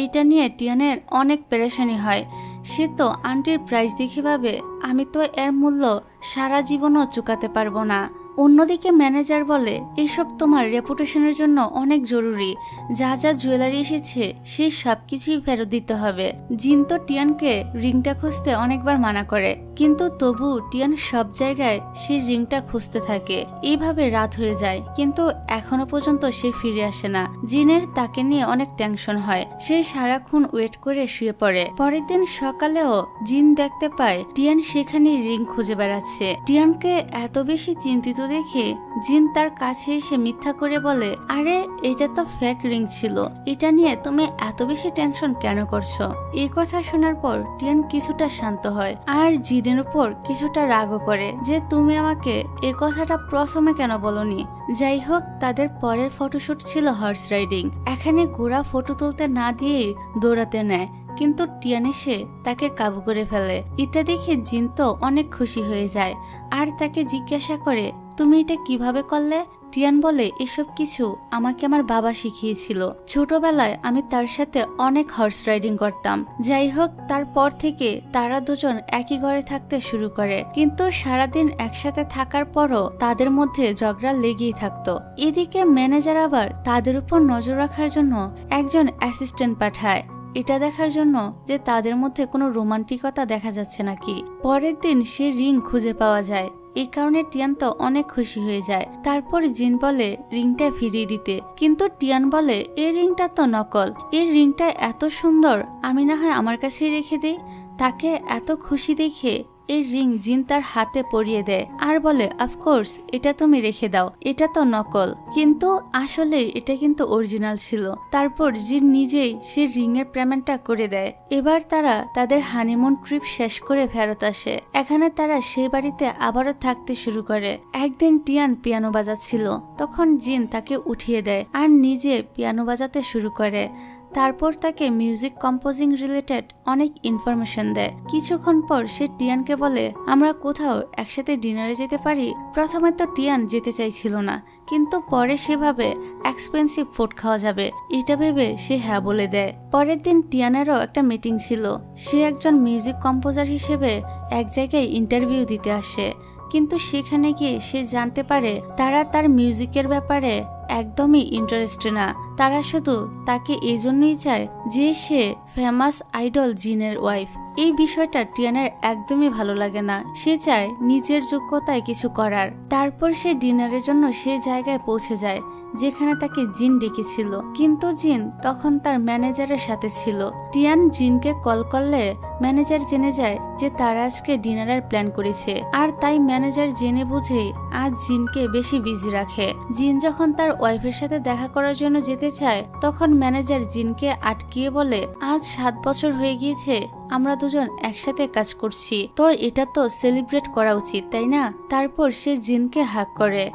[SPEAKER 1] এটা নিয়ে টিয়ানের অনেক পেরেশানি হয়। সে তো আন্টির প্রাইস দেখে ভাবে, আমি তো এর মূল্য সারা জীবনও চুকাতে পারবো না। অন্যদিকে ম্যানেজার বলে, এসব তোমার রেপুটেশনের জন্য অনেক জরুরি, যা যা জুয়েলারি এসেছে সেই সবকিছুই ফেরত দিতে হবে। জিন তো টিয়ানকে রিংটা খুঁজতে অনেকবার মানা করে, কিন্তু তবু টিয়ান সব জায়গায় সেই রিংটা খুঁজতে থাকে। এইভাবে রাত হয়ে যায়, কিন্তু এখনো পর্যন্ত সে ফিরে আসে না। জিনের তাকে নিয়ে অনেক টেনশন হয়, সে সারাক্ষণ ওয়েট করে শুয়ে পড়ে। পরের দিন সকালেও জিন দেখতে পায় টিয়ান সেখানে রিং খুঁজে বেড়াচ্ছে। টিয়ানকে এত বেশি চিন্তিত দেখে জিন তার কাছে এসে মিথ্যা করে বলে, আরে এটা তো ফেক রিং ছিল, এটা নিয়ে তুমি এত বেশি টেনশন কেন করছো? এই কথা শোনার পর টিয়ান কিছুটা শান্ত হয়, আর জিনের উপর কিছুটা রাগও করে যে তুমি আমাকে এই কথাটা প্রথমে কেন বলনি। যাই হোক, তাদের পরের ফটোশুট ছিল হর্স রাইডিং। এখানে ঘোড়া ফটো তুলতে না দিয়েই দৌড়াতে নেয়, কিন্তু টিয়ান এসে তাকে কাবু করে ফেলে। এটা দেখে জিন তো অনেক খুশি হয়ে যায় আর তাকে জিজ্ঞাসা করে, তুমি এটা কিভাবে করলে? টিয়ান বলে, এসব কিছু আমাকে আমার বাবা শিখিয়েছিল। ছোটবেলায় আমি তার সাথে অনেক হর্স রাইডিং করতাম। যাই হোক, তারপর থেকে তারা দুজন একই ঘরে থাকতে শুরু করে, কিন্তু সারাদিন একসাথে থাকার পরও তাদের মধ্যে ঝগড়া লেগেই থাকতো। এদিকে ম্যানেজার আবার তাদের উপর নজর রাখার জন্য একজন অ্যাসিস্ট্যান্ট পাঠায়, এটা দেখার জন্য যে তাদের মধ্যে কোনো রোমান্টিকতা দেখা যাচ্ছে নাকি। পরের দিন সে রিং খুঁজে পাওয়া যায়, এই কারণে টিয়ান তো অনেক খুশি হয়ে যায়। তারপর জিন বলে রিংটা ফিরিয়ে দিতে, কিন্তু টিয়ান বলে, এই রিংটা তো নকল, এই রিংটা এত সুন্দর, আমি না হয় আমার কাছেই রেখে দিই। তাকে এত খুশি দেখে এই রিং জিন তার হাতে পরিয়ে দেয় আর বলে, অফকোর্স এটা তুমি রেখে দাও, এটা তো নকল। কিন্তু আসলে এটা কিন্তু অরিজিনাল ছিল। তারপর জিন নিজেই সে রিং এর পেমেন্টটা করে দেয়। এবার তারা তাদের হানিমুন ট্রিপ শেষ করে ফেরত আসে। এখানে তারা সেই বাড়িতে আবারও থাকতে শুরু করে। একদিন টিয়ান পিয়ানো বাজাচ্ছিল, তখন জিন তাকে উঠিয়ে দেয় আর নিজে পিয়ানো বাজাতে শুরু করে। তারপর তাকে মিউজিক কম্পোজিং রিলেটেড অনেক ইনফরমেশন দেয়। কিছুক্ষণ পর সে টিয়ানকে বলে, আমরা কোথাও একসাথে ডিনারে যেতে পারি? প্রথমে তো টিয়ান যেতে চাইছিল না, কিন্তু পরে সেভাবে এক্সপেন্সিভ ফুড খাওয়া যাবে এটা ভেবে সে হ্যাঁ বলে দেয়। পরের দিন টিয়ানেরও একটা মিটিং ছিল। সে একজন মিউজিক কম্পোজার হিসেবে এক জায়গায় ইন্টারভিউ দিতে আসে, কিন্তু সেখানে গিয়ে সে জানতে পারে তারা তার মিউজিকের ব্যাপারে একদমই ইন্টারেস্টেড না। তারা শুধু তাকে এই জন্যই চায় যে সে ফেমাস আইডল জিনের ওয়াইফ। এই বিষয়টা টিয়ানের একদমই ভালো লাগে না। সে চায় নিজের যোগ্যতায় কিছু করার। তারপর সে ডিনারের জন্য সে জায়গায় পৌঁছে যায় যেখানে তাকে জিন ডেকেছিল, কিন্তু জিন তখন তার ম্যানেজারের সাথে ছিল। টিয়ান জিনকে কল করলে ম্যানেজার জেনে যায় যে তারা আজকে ডিনারের প্ল্যান করেছে, আর তাই ম্যানেজার জেনে বুঝে আজ জিনকে বেশি বিজি রাখে। জিন যখন তার ওয়াইফের সাথে দেখা করার জন্য যেতে চায়, তখন ম্যানেজার জিনকে আটকিয়ে বলে, আজ 7 বছর হয়ে গিয়েছে আমরা দুজন একসাথে কাজ করছি, তো এটা তো সেলিব্রেট করা উচিত, তাই না? তারপর সে জিনকে হাগ করে।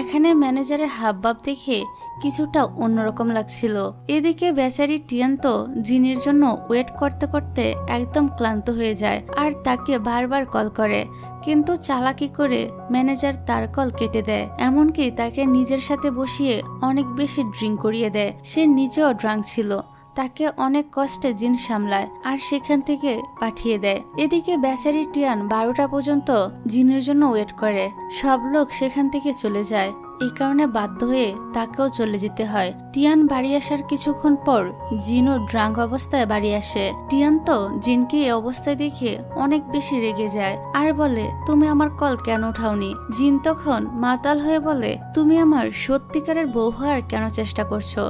[SPEAKER 1] এখানে ম্যানেজারের হাবভাব দেখে কিছুটা অন্যরকম লাগছিল। এদিকে বেচারি টিয়ান তো জিনের জন্য ওয়েট করতে করতে একদম ক্লান্ত হয়ে যায় আর তাকে বারবার কল করে, কিন্তু চালাকি করে ম্যানেজার তার কল কেটে দেয়। এমনকি তাকে নিজের সাথে বসিয়ে অনেক বেশি ড্রিঙ্ক করিয়ে দেয়। সে নিজেও ড্রাঙ্ক ছিল। তাকে অনেক কষ্টে জিন সামলায় আর সেখান থেকে পাঠিয়ে দেয়। এদিকে বেচারি টিয়ান 12টা পর্যন্ত জিনের জন্য ওয়েট করে। সব লোক সেখান থেকে চলে যায়, এই কারণে বাধ্য হয়ে তাকেও চলে যেতে হয়। টিয়ান বাড়ি আসার কিছুক্ষণ পর জিনও ড্রাঙ্ক অবস্থায় বাড়ি আসে। টিয়ান তো জিনকে এই অবস্থায় দেখে অনেক বেশি রেগে যায় আর বলে, তুমি আমার কল কেন উঠাওনি? জিন তখন মাতাল হয়ে বলে, তুমি আমার সত্যিকারের বউ হওয়ার কেন চেষ্টা করছো?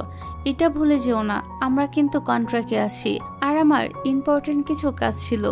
[SPEAKER 1] এটা ভুলে যেও না, আমরা কিন্তু কন্ট্রাক্টে আছি আর আমার ইম্পর্টেন্ট কিছু কাজ ছিল।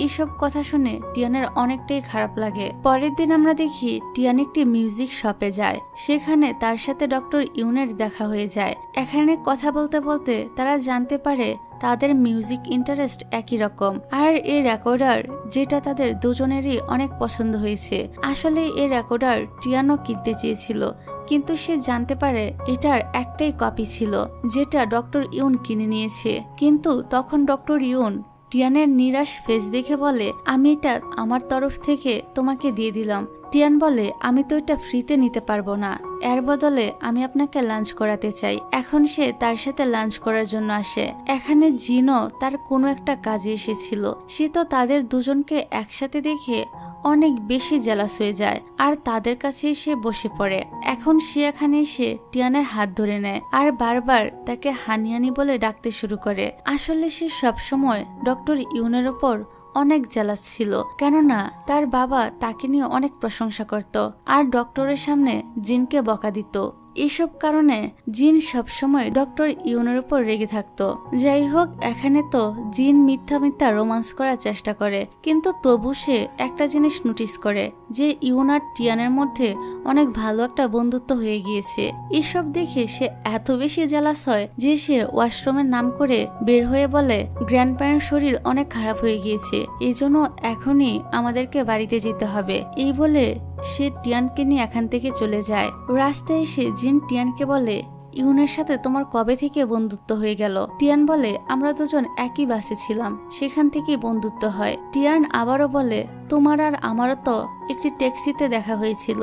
[SPEAKER 1] এইসব কথা শুনে টিয়ানের অনেকটাই খারাপ লাগে। পরের দিন আমরা দেখি টিয়ান একটি মিউজিক শপে যায়। সেখানে তার সাথে ডক্টর ইউনের দেখা হয়ে যায়। এখানে কথা বলতে বলতে তারা জানতে পারে তাদের মিউজিক ইন্টারেস্ট একই রকম, আর এই রেকর্ডার যেটা তাদের দুজনেরই অনেক পছন্দ হয়েছে। আসলে এই রেকর্ডার টিয়ানও কিনতে চেয়েছিল, কিন্তু সে জানতে পারে এটার একটাই কপি ছিল যেটা ডক্টর ইউন কিনে নিয়েছে। কিন্তু তখন ডক্টর ইউন টিয়ানের নিরাশ ফেস দেখে বলে, আমি এটা আমার তরফ থেকে তোমাকে দিয়ে দিলাম। টিয়ান বলে, আমি তো এটা ফ্রিতে নিতে পারবো না, এর বদলে আমি আপনাকে লাঞ্চ করাতে চাই। এখন সে তার সাথে লাঞ্চ করার জন্য আসে। এখানে জিনও তার কোনো একটা কাজে এসেছিল। সে তো তাদের দুজনকে একসাথে দেখে অনেক বেশি জেলাস হয়ে যায় আর তাদের কাছে এসে বসে পড়ে। এখন সে এখানে এসে টিয়ানের হাত ধরে নেয় আর বারবার তাকে হানি হানি বলে ডাকতে শুরু করে। আসলে সে সবসময় ডক্টর ইউনের ওপর অনেক জেলাস ছিল, কেননা তার বাবা তাকে নিয়ে অনেক প্রশংসা করত আর ডক্টরের সামনে জিনকে বকা দিত। এসব কারণে জিন সবসময় ডক্টর ইউনের উপর রেগে থাকতো। যাই হোক, এখানে তো জিন মিথ্যা মিথ্যা রোমান্স করার চেষ্টা করে, কিন্তু তবু সে একটা জিনিস নোটিস করে যে ইউন আর টিয়ানের মধ্যে অনেক ভালো একটা বন্ধুত্ব হয়ে গিয়েছে। এসব দেখে সে এত বেশি জেলাস হয় যে সে ওয়াশরুমের নাম করে বের হয়ে বলে, গ্র্যান্ডপায়ের শরীর অনেক খারাপ হয়ে গিয়েছে, এই জন্য এখনই আমাদেরকে বাড়িতে যেতে হবে। এই বলে সে টিয়ানকে নিয়ে এখান থেকে চলে যায়। রাস্তায় এসে জিন টিয়ানকে বলে, ইউনের সাথে তোমার কবে থেকে বন্ধুত্ব হয়ে গেল? টিয়ান বলে, আমরা দুজন একই বাসে ছিলাম, সেখান থেকেই বন্ধুত্ব হয়। টিয়ান আবারও বলে, তোমার আর আমারও তো একটি ট্যাক্সিতে দেখা হয়েছিল,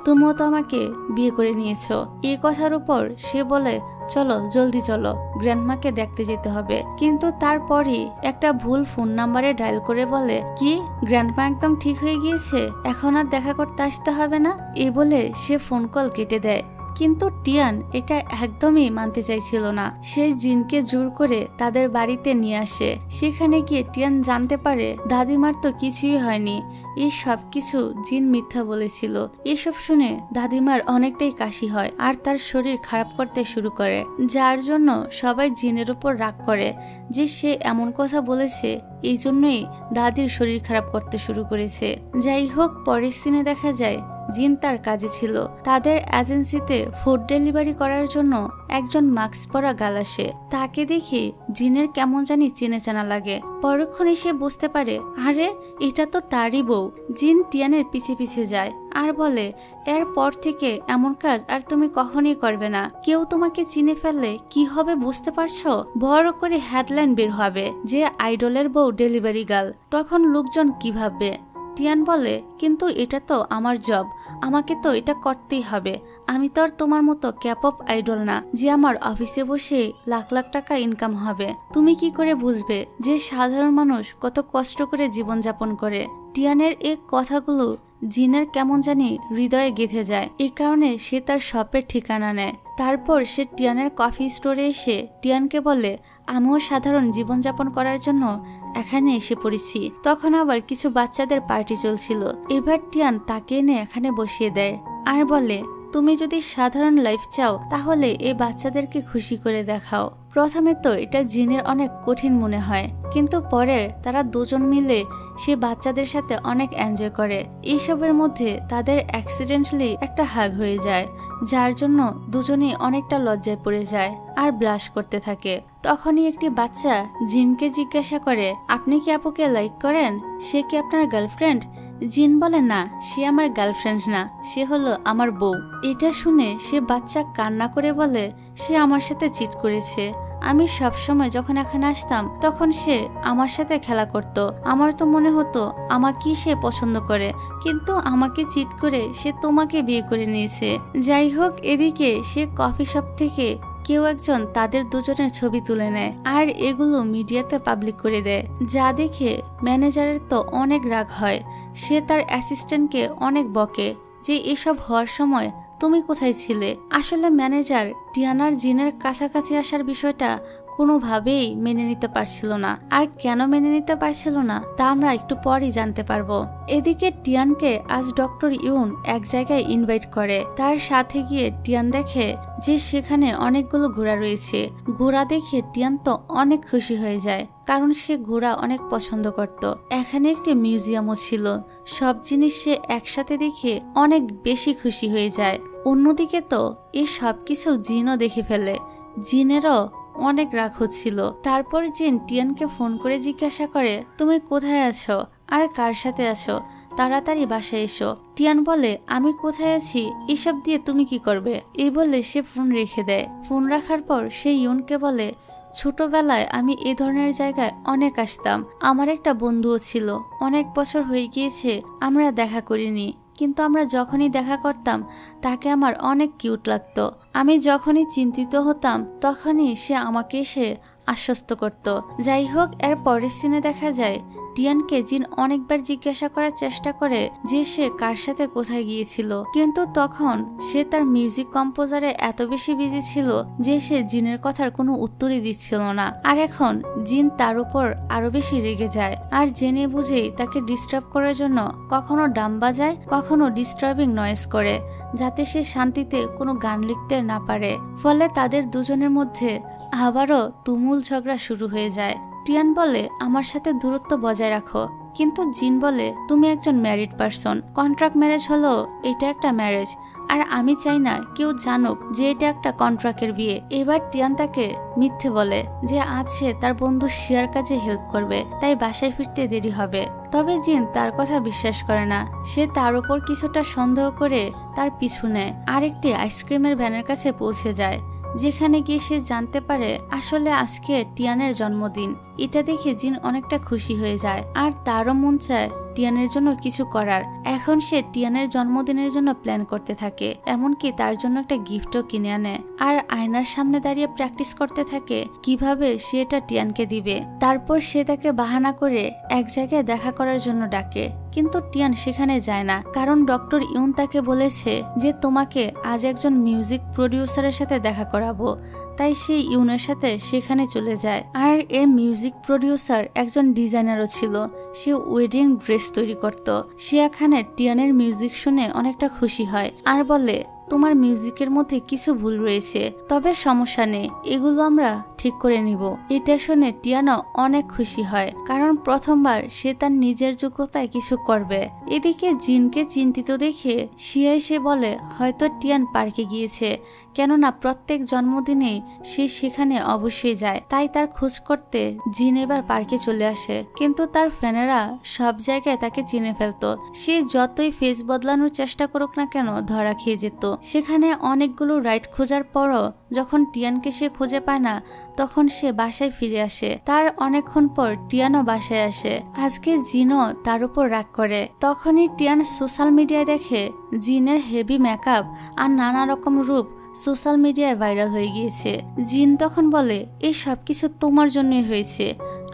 [SPEAKER 1] তুমিও তো আমাকে বিয়ে করে নিয়েছো। এই কথার উপর সে বলে, চলো জলদি চলো, গ্র্যান্ডমাকে দেখতে যেতে হবে। কিন্তু তারপরই একটা ভুল ফোন নাম্বারে ডায়াল করে বলে, কি গ্র্যান্ডমা একদম ঠিক হয়ে গিয়েছে, এখন আর দেখা করতে আসতে হবে না। এই বলে সে ফোন কল কেটে দেয়। কিন্তু টিয়ান এটা একদমই মানতে চাইছিল না। সে জিনকে জোর করে তাদের বাড়িতে নিয়ে আসে। সেখানে গিয়ে টিয়ান জানতে পারে দাদিমার তো কিছুই হয়নি, এই সব কিছু জিন মিথ্যা বলেছিল। এসব শুনে দাদিমার অনেকটাই কাশি হয় আর তার শরীর খারাপ করতে শুরু করে, যার জন্য সবাই জিনের উপর রাগ করে যে সে এমন কথা বলেছে, এই জন্যই দাদির শরীর খারাপ করতে শুরু করেছে। যাই হোক, পরের সিনে দেখা যায় জিন তার কাজে ছিল। তাদের এজেন্সিতে ফুড ডেলিভারি করার জন্য একজন মাস্ক পরা গাল আসে। তাকে দেখে জিনের কেমন জানি চেনা চেনা লাগে। পরক্ষণে সে বুঝতে পারে, আরে এটা তো তারই বউ। জিন টিয়ানের পিছে পিছে যায় আর বলে, এরপর থেকে এমন কাজ আর তুমি কখনই করবে না। কেউ তোমাকে চিনে ফেললে কি হবে বুঝতে পারছো? বড় করে হেডলাইন বের হবে যে আইডলের বউ ডেলিভারি গার্ল। তখন লোকজন কি ভাববে? টিয়ান বলে, কিন্তু এটা তো আমার জব, আমাকে তো এটা করতেই হবে। আমি তো আর তোমার মতো ক্যাপঅপ আইডল না যে আমার অফিসে বসে লাখ লাখ টাকা ইনকাম হবে। তুমি কি করে বুঝবে যে সাধারণ মানুষ কত কষ্ট করে জীবনযাপন করে? টিয়ানের এই কথাগুলো জিনের কেমন জানি হৃদয়ে গেঁথে যায়। এই কারণে সে তার শপের ঠিকানা নেয়। তারপর সে টিয়ানের কফি স্টোরে এসে টিয়ানকে বলে, আমিও সাধারণ জীবনযাপন করার জন্য এখানে এসে পড়েছি। তখন আবার কিছু বাচ্চাদের পার্টি চলছিল। এবার টিয়ান তাকে এনে এখানে বসিয়ে দেয় আর বলে, তুমি যদি সাধারণ লাইফ চাও তাহলে এই বাচ্চাদেরকে খুশি করে দেখাও। প্রথমে তো এটা জিনের অনেক কঠিন মনে হয়, কিন্তু পরে তারা দুজন মিলে সে বাচ্চাদের সাথে অনেক এনজয় করে। এইসবের মধ্যে তাদের অ্যাক্সিডেন্টালি একটা হাগ হয়ে যায়, যার জন্য দুজনেই অনেকটা লজ্জায় পড়ে যায় আর ব্লাশ করতে থাকে। তখনই একটি বাচ্চা জিনকে জিজ্ঞাসা করে, আপনি কি আপুকে লাইক করেন? সে কি আপনার গার্লফ্রেন্ড? জিন বলে, না, সে আমার গার্লফ্রেন্ড না, সে হলো আমার বউ। এটা শুনে সে বাচ্চা কান্না করে বলে, সে আমার সাথে চিট করেছে। আমি সব সময় যখন এখানে আসতাম তখন সে আমার সাথে খেলা করত। আমার তো মনে হতো আমাকেই সে পছন্দ করে, কিন্তু আমাকে চিট করে সে তোমাকে বিয়ে করে নিয়েছে। যাই হোক, এদিকে সে কফি শপ থেকে কেউ একজন তাদের দুজনের ছবি তুলে নেয় আর এগুলো মিডিয়াতে পাবলিক করে দেয়, যা দেখে ম্যানেজারের তো অনেক রাগ হয়। সে তার অ্যাসিস্ট্যান্টকে অনেক বকে যে এসব হওয়ার সময় তুমি কোথায় ছিলে। আসলে ম্যানেজার টিয়ানার জিনের কাছাকাছি আসার বিষয়টা কোনোভাবেই মেনে নিতে পারছিল না, আর কেন মেনে নিতে পারছিল না তা আমরা একটু পরই জানতে পারবো। এদিকে টিয়ানকে আজ ডক্টর ইউন এক জায়গায় ইনভাইট করে। তার সাথে গিয়ে টিয়ান দেখে যে সেখানে অনেকগুলো ঘোড়া রয়েছে। ঘোড়া দেখে টিয়ান তো অনেক খুশি হয়ে যায়, কারণ সে ঘোড়া অনেক পছন্দ করত। এখানে একটি মিউজিয়ামও ছিল। সব জিনিস সে একসাথে দেখে অনেক বেশি খুশি হয়ে যায়। অন্যদিকে তো এই সবকিছু জিনও দেখে ফেলে। জিনেরও অনেক রাগ হচ্ছিল। তারপর জিন টিয়ানকে ফোন করে জিজ্ঞাসা করে, তুমি কোথায় আছো আর কার সাথে আছো? তাড়াতাড়ি বাসায় এসো। টিয়ান বলে, আমি কোথায় আছি এসব দিয়ে তুমি কি করবে? এই বলে সে ফোন রেখে দেয়। ফোন রাখার পর সে ইউনকে বলে, ছোটবেলায় আমি এই ধরনের জায়গায় অনেক আসতাম। আমার একটা বন্ধুও ছিল, অনেক বছর হয়ে গিয়েছে আমরা দেখা করিনি, কিন্তু আমরা যখনই দেখা করতাম তাকে আমার অনেক কিউট লাগতো। আমি যখনই চিন্তিত হতাম তখনই সে আমাকে এসে আশ্বস্ত করত। যাই হোক, এর পরের সিনে দেখা যায় টিয়ানকে জিন অনেকবার জিজ্ঞাসা করার চেষ্টা করে যে সে কার সাথে কোথায় গিয়েছিল, কিন্তু তখন সে তার মিউজিক কম্পোজারে এত বেশি বিজি ছিল যে সে জিনের কথার কোনো উত্তরই দিচ্ছিল না। আর এখন জিন তার উপর আরো বেশি রেগে যায় আর জেনে বুঝেই তাকে ডিস্টার্ব করার জন্য কখনো ডাম বাজায়, কখনো ডিস্টার্বিং নয়েজ করে, যাতে সে শান্তিতে কোনো গান লিখতে না পারে। ফলে তাদের দুজনের মধ্যে আবারও তুমুল ঝগড়া শুরু হয়ে যায়। টিয়ান বলে আমার সাথে দূরত্ব বজায় রাখো, কিন্তু জিন বলে তুমি একজন ম্যারিড পারসন, কন্ট্রাক্ট ম্যারেজ হলো এটা একটা ম্যারেজ, আর আমি চাই না কেউ জানুক যে এটা একটা কন্ট্রাক্টের বিয়ে। এবার টিয়ান তাকে মিথ্যে বলে যে আজ সে তার বন্ধু শিয়ার কাজে হেল্প করবে, তাই বাসায় ফিরতে দেরি হবে। তবে জিন তার কথা বিশ্বাস করে না। সে তার উপর কিছুটা সন্দেহ করে তার পিছু নেয় আর একটি আইসক্রিমের ভ্যানের কাছে পৌঁছে যায়, যেখানে গিয়ে সে জানতে পারে আসলে আজকে টিয়ানের জন্মদিন। এটা দেখে জিন অনেকটা খুশি হয়ে যায় আর তারও মন চায় টিয়ানের জন্য কিছু করার। এখন সে টিয়ানের জন্মদিনের জন্য প্ল্যান করতে থাকে, এমনকি তার জন্য একটা গিফটও কিনে আনে আর আয়নার সামনে দাঁড়িয়ে প্র্যাকটিস করতে থাকে কিভাবে সে এটা টিয়ানকে দিবে। তারপর সে তাকে বাহানা করে এক জায়গায় দেখা করার জন্য ডাকে, কিন্তু টিয়ান সেখানে যায় না, কারণ ডক্টর ইউন তাকে বলেছে যে তোমাকে আজ একজন মিউজিক প্রডিউসারের সাথে দেখা করাবো। তাই সে ইউনের সাথে সেখানে চলে যায়। আর এই মিউজিক প্রডিউসার একজন ডিজাইনারও ছিল, সে ওয়েডিং ড্রেস তৈরি করত। সে এখানে টিয়ানের মিউজিক শুনে অনেকটা খুশি হয় আর বলে তোমার মিউজিকের মধ্যে কিছু ভুল রয়েছে, তবে সমস্যা নেই, এগুলো আমরা ঠিক করে নিব। এটা শুনে টিয়ানও অনেক খুশি হয়, কারণ প্রথমবার সে তার নিজের যোগ্যতায় কিছু করবে। এদিকে জিনকে চিন্তিত দেখে শিয়া এসে বলে হয়তো টিয়ান পার্কে গিয়েছে, কেননা প্রত্যেক জন্মদিনে সে সেখানে অবশ্যই যায়। তাই তার খোঁজ করতে জিন এবার পার্কে চলে আসে, কিন্তু তার ফ্যানেরা সব জায়গায় তাকে চিনে ফেলতো। সে যতই ফেস বদলানোর চেষ্টা করুক না কেন ধরা খেয়ে যেত। সেখানে অনেকগুলো রাইড খোঁজার পরও যখন টিয়ানকে সে খুঁজে পায় না, তখন সে বাসায় ফিরে আসে। তার অনেকক্ষণ পর টিয়ানও বাসায় আসে। আজকে জিনও তার উপর রাগ করে। তখনই টিয়ান সোশ্যাল মিডিয়ায় দেখে জিনের হেভি মেকআপ আর নানা রকম রূপ সোশ্যাল মিডিয়ায় ভাইরাল হয়ে গিয়েছে। জিন তখন বলে এই সবকিছু তোমার জন্যই হয়েছে,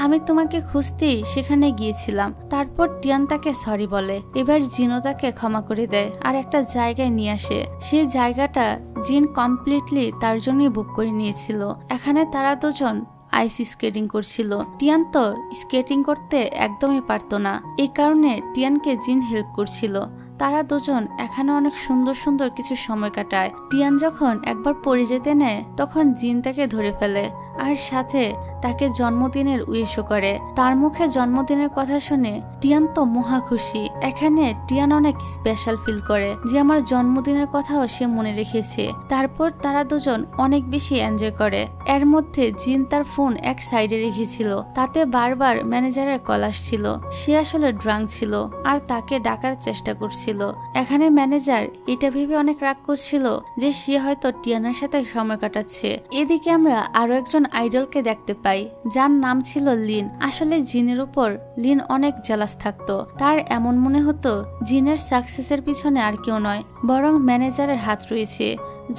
[SPEAKER 1] আমি তোমাকে খুঁজতেই সেখানে গিয়েছিলাম। তারপর টিয়ান তাকে সরি বলে। এবার জিনও তাকে ক্ষমা করে দেয় আর একটা জায়গায় নিয়ে আসে। সেই জায়গাটা জিন কমপ্লিটলি তার জন্যই বুক করে নিয়েছিল। এখানে তারা দুজন আইস স্কেটিং করছিল। টিয়ান তো স্কেটিং করতে একদমই পারতো না, এই কারণে টিয়ানকে জিন হেল্প করছিল। তারা দুজন এখানে অনেক সুন্দর সুন্দর কিছু সময় কাটায়। টিয়ান যখন একবার পড়ে যেতে নেয়, তখন জিন তাকে ধরে ফেলে আর সাথে তাকে জন্মদিনের উইশও করে। তার মুখে জন্মদিনের কথা শুনে টিয়ান তো মহা খুশি। এখানে টিয়ান অনেক স্পেশাল ফিল করে যে আমার জন্মদিনের কথাও সে মনে রেখেছে। তারপর তারা দুজন অনেক বেশি এনজয় করে। এর মধ্যে জিন তার ফোন এক সাইডে রেখেছিল, তাতে বারবার ম্যানেজারের কল আসছিল। সে আসলে ড্রাঙ্ক ছিল আর তাকে ডাকার চেষ্টা করছিল। এখানে ম্যানেজার এটা ভেবে অনেক রাগ করছিল যে সে হয়তো টিয়ানের সাথে সময় কাটাচ্ছে। এদিকে আমরা আরো একজন আইডলকে দেখতে পাই, যার নাম ছিল লিন। আসলে জিনের উপর লিন অনেক জেলাস থাকতো। তার এমন মনে হতো জিনের সাকসেসের পিছনে আর কেউ নয়, বরং ম্যানেজারের হাত রয়েছে।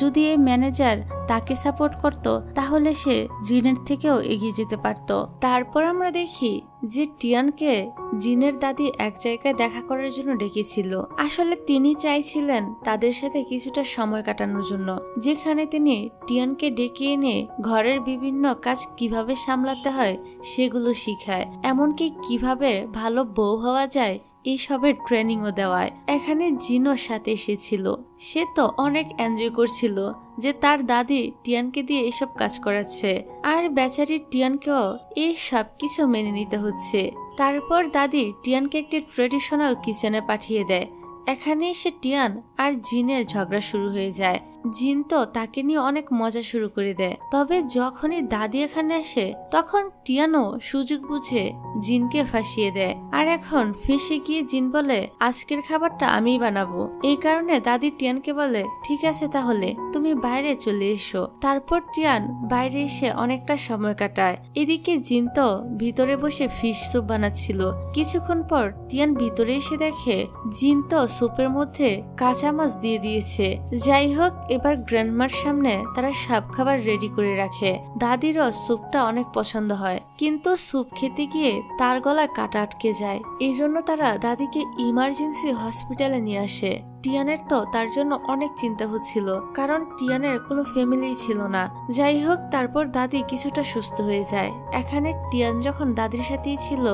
[SPEAKER 1] যদি এই ম্যানেজার তাকে সাপোর্ট করত, তাহলে সে জিনের থেকেও এগিয়ে যেতে পারত। তারপর আমরা দেখি যে টিয়ানকে জিনের দাদি এক জায়গায় দেখা করার জন্য ডেকেছিল। আসলে তিনি চাইছিলেন তাদের সাথে কিছুটা সময় কাটানোর জন্য, যেখানে তিনি টিয়ানকে ডেকে এনে ঘরের বিভিন্ন কাজ কিভাবে সামলাতে হয় সেগুলো শিখায়, এমনকি কিভাবে ভালো বউ হওয়া যায় এইসবের ট্রেনিংও দেওয়ায়। এখানে জিনও সাথে এসেছিল। সে তো অনেক এনজয় করছিল যে তার দাদি টিয়ানকে দিয়ে এসব কাজ করাচ্ছে, আর বেচারি টিয়ানকেও এই সব কিছু মেনে নিতে হচ্ছে। তারপর দাদি টিয়ানকে একটি ট্রেডিশনাল কিচেনে পাঠিয়ে দেয়। এখানে এসে টিয়ান আর জিনের ঝগড়া শুরু হয়ে যায়। জিন তো তাকে নিয়ে অনেক মজা শুরু করে দেয়। তবে যখনই দাদি এখানে আসে, তখন টিয়ানও সুযোগ বুঝে জিনকে ফাঁসিয়ে দেয়। আর এখন ফেসে গিয়ে জিন বলে আজকের খাবারটা আমিই বানাবো। এই কারণে দাদি টিয়ানকে বলে ঠিক আছে, তাহলে তুমি বাইরে চলে এসো। তারপর টিয়ান বাইরে এসে অনেকটা সময় কাটায়। এদিকে জিন তো ভিতরে বসে ফিশ স্যুপ বানাচ্ছিল। কিছুক্ষণ পর টিয়ান ভিতরে এসে দেখে জিন তো স্যুপের মধ্যে কাঁচা মাছ দিয়ে দিয়েছে। যাই হোক, এবার গ্র্যান্ডমার সামনে তারা সব খাবার রেডি করে রাখে। দাদিরও স্যুপটা অনেক পছন্দ হয়, কিন্তু স্যুপ খেতে গিয়ে তার গলায় কাটা আটকে যায়। এই জন্য তারা দাদিকে ইমার্জেন্সি হসপিটালে নিয়ে আসে। টিয়ানের তো তার জন্য অনেক চিন্তা হচ্ছিল, কারণ টিয়ানের কোনো ফ্যামিলি ছিল না। যাই হোক, তারপর দাদি কিছুটা সুস্থ হয়ে যায়। এখানে টিয়ান যখন দাদির সাথেই ছিল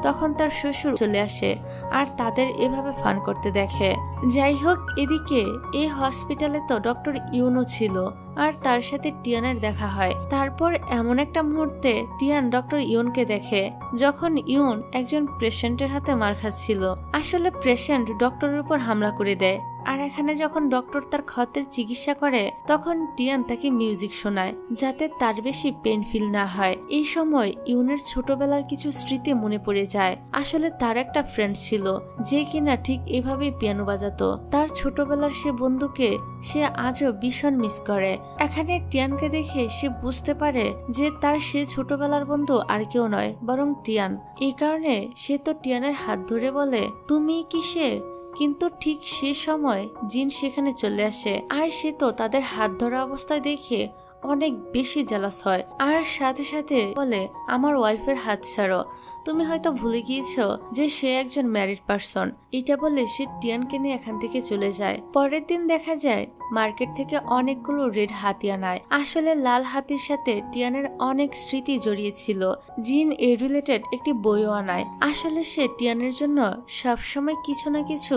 [SPEAKER 1] তখন তার শ্বশুর চলে আসে আর তাদের এভাবে ফান করতে দেখে। যাই হোক, এদিকে এই হসপিটালে তো ডক্টর ইউনো ছিল আর তার সাথে টিয়ানের দেখা হয়। তারপর এমন একটা মুহূর্তে টিয়ান ডক্টর ইউনকে দেখে যখন ইউন একজন পেশেন্টের হাতে মার খাচ্ছিল। আসলে পেশেন্ট ডক্টরের উপর হামলা করে দেয়, আর এখানে যখন ডক্টর তার ক্ষতের চিকিৎসা করে তখন টিয়ান তাকে মিউজিক শোনায় যাতে তার বেশি পেন ফিল না হয়। এই সময় ইউনের ছোটবেলার কিছু স্মৃতি মনে পড়ে যায়। আসলে তার একটা ফ্রেন্ড ছিল যে কিনা ঠিক এভাবেই পিয়ানো বাজাতো। তার ছোটবেলার সে বন্ধুকে সে আজও ভীষণ মিস করে। এখানে টিয়ানকে দেখে সে বুঝতে পারে যে তার সে ছোটবেলার বন্ধু আর কেউ নয় বরং টিয়ান। এই কারণে সে তো টিয়ানের হাত ধরে বলে, তুমি কি সে? কিন্তু ঠিক সে সময় জিন সেখানে চলে আসে আর সে তো তাদের হাত ধরা অবস্থায় দেখে অনেক বেশি জেলাস হয় আর সাথে সাথে বলে, আমার ওয়াইফের হাত ছাড়ো, তুমি হয়তো ভুলে গিয়েছো যে সে একজন ম্যারিড পারসন। এটা বলে সে টিয়ানকে নিয়ে এখান থেকে চলে যায়। পরের দিন দেখা যায় মার্কেট থেকে অনেকগুলো রেড হাতি আনায়। আসলে লাল হাতির সাথে টিয়ানের অনেক স্মৃতি জড়িয়ে ছিল। জিন এ রিলেটেড একটি বইও আনায়। আসলে সে টিয়ানের জন্য সবসময় কিছু না কিছু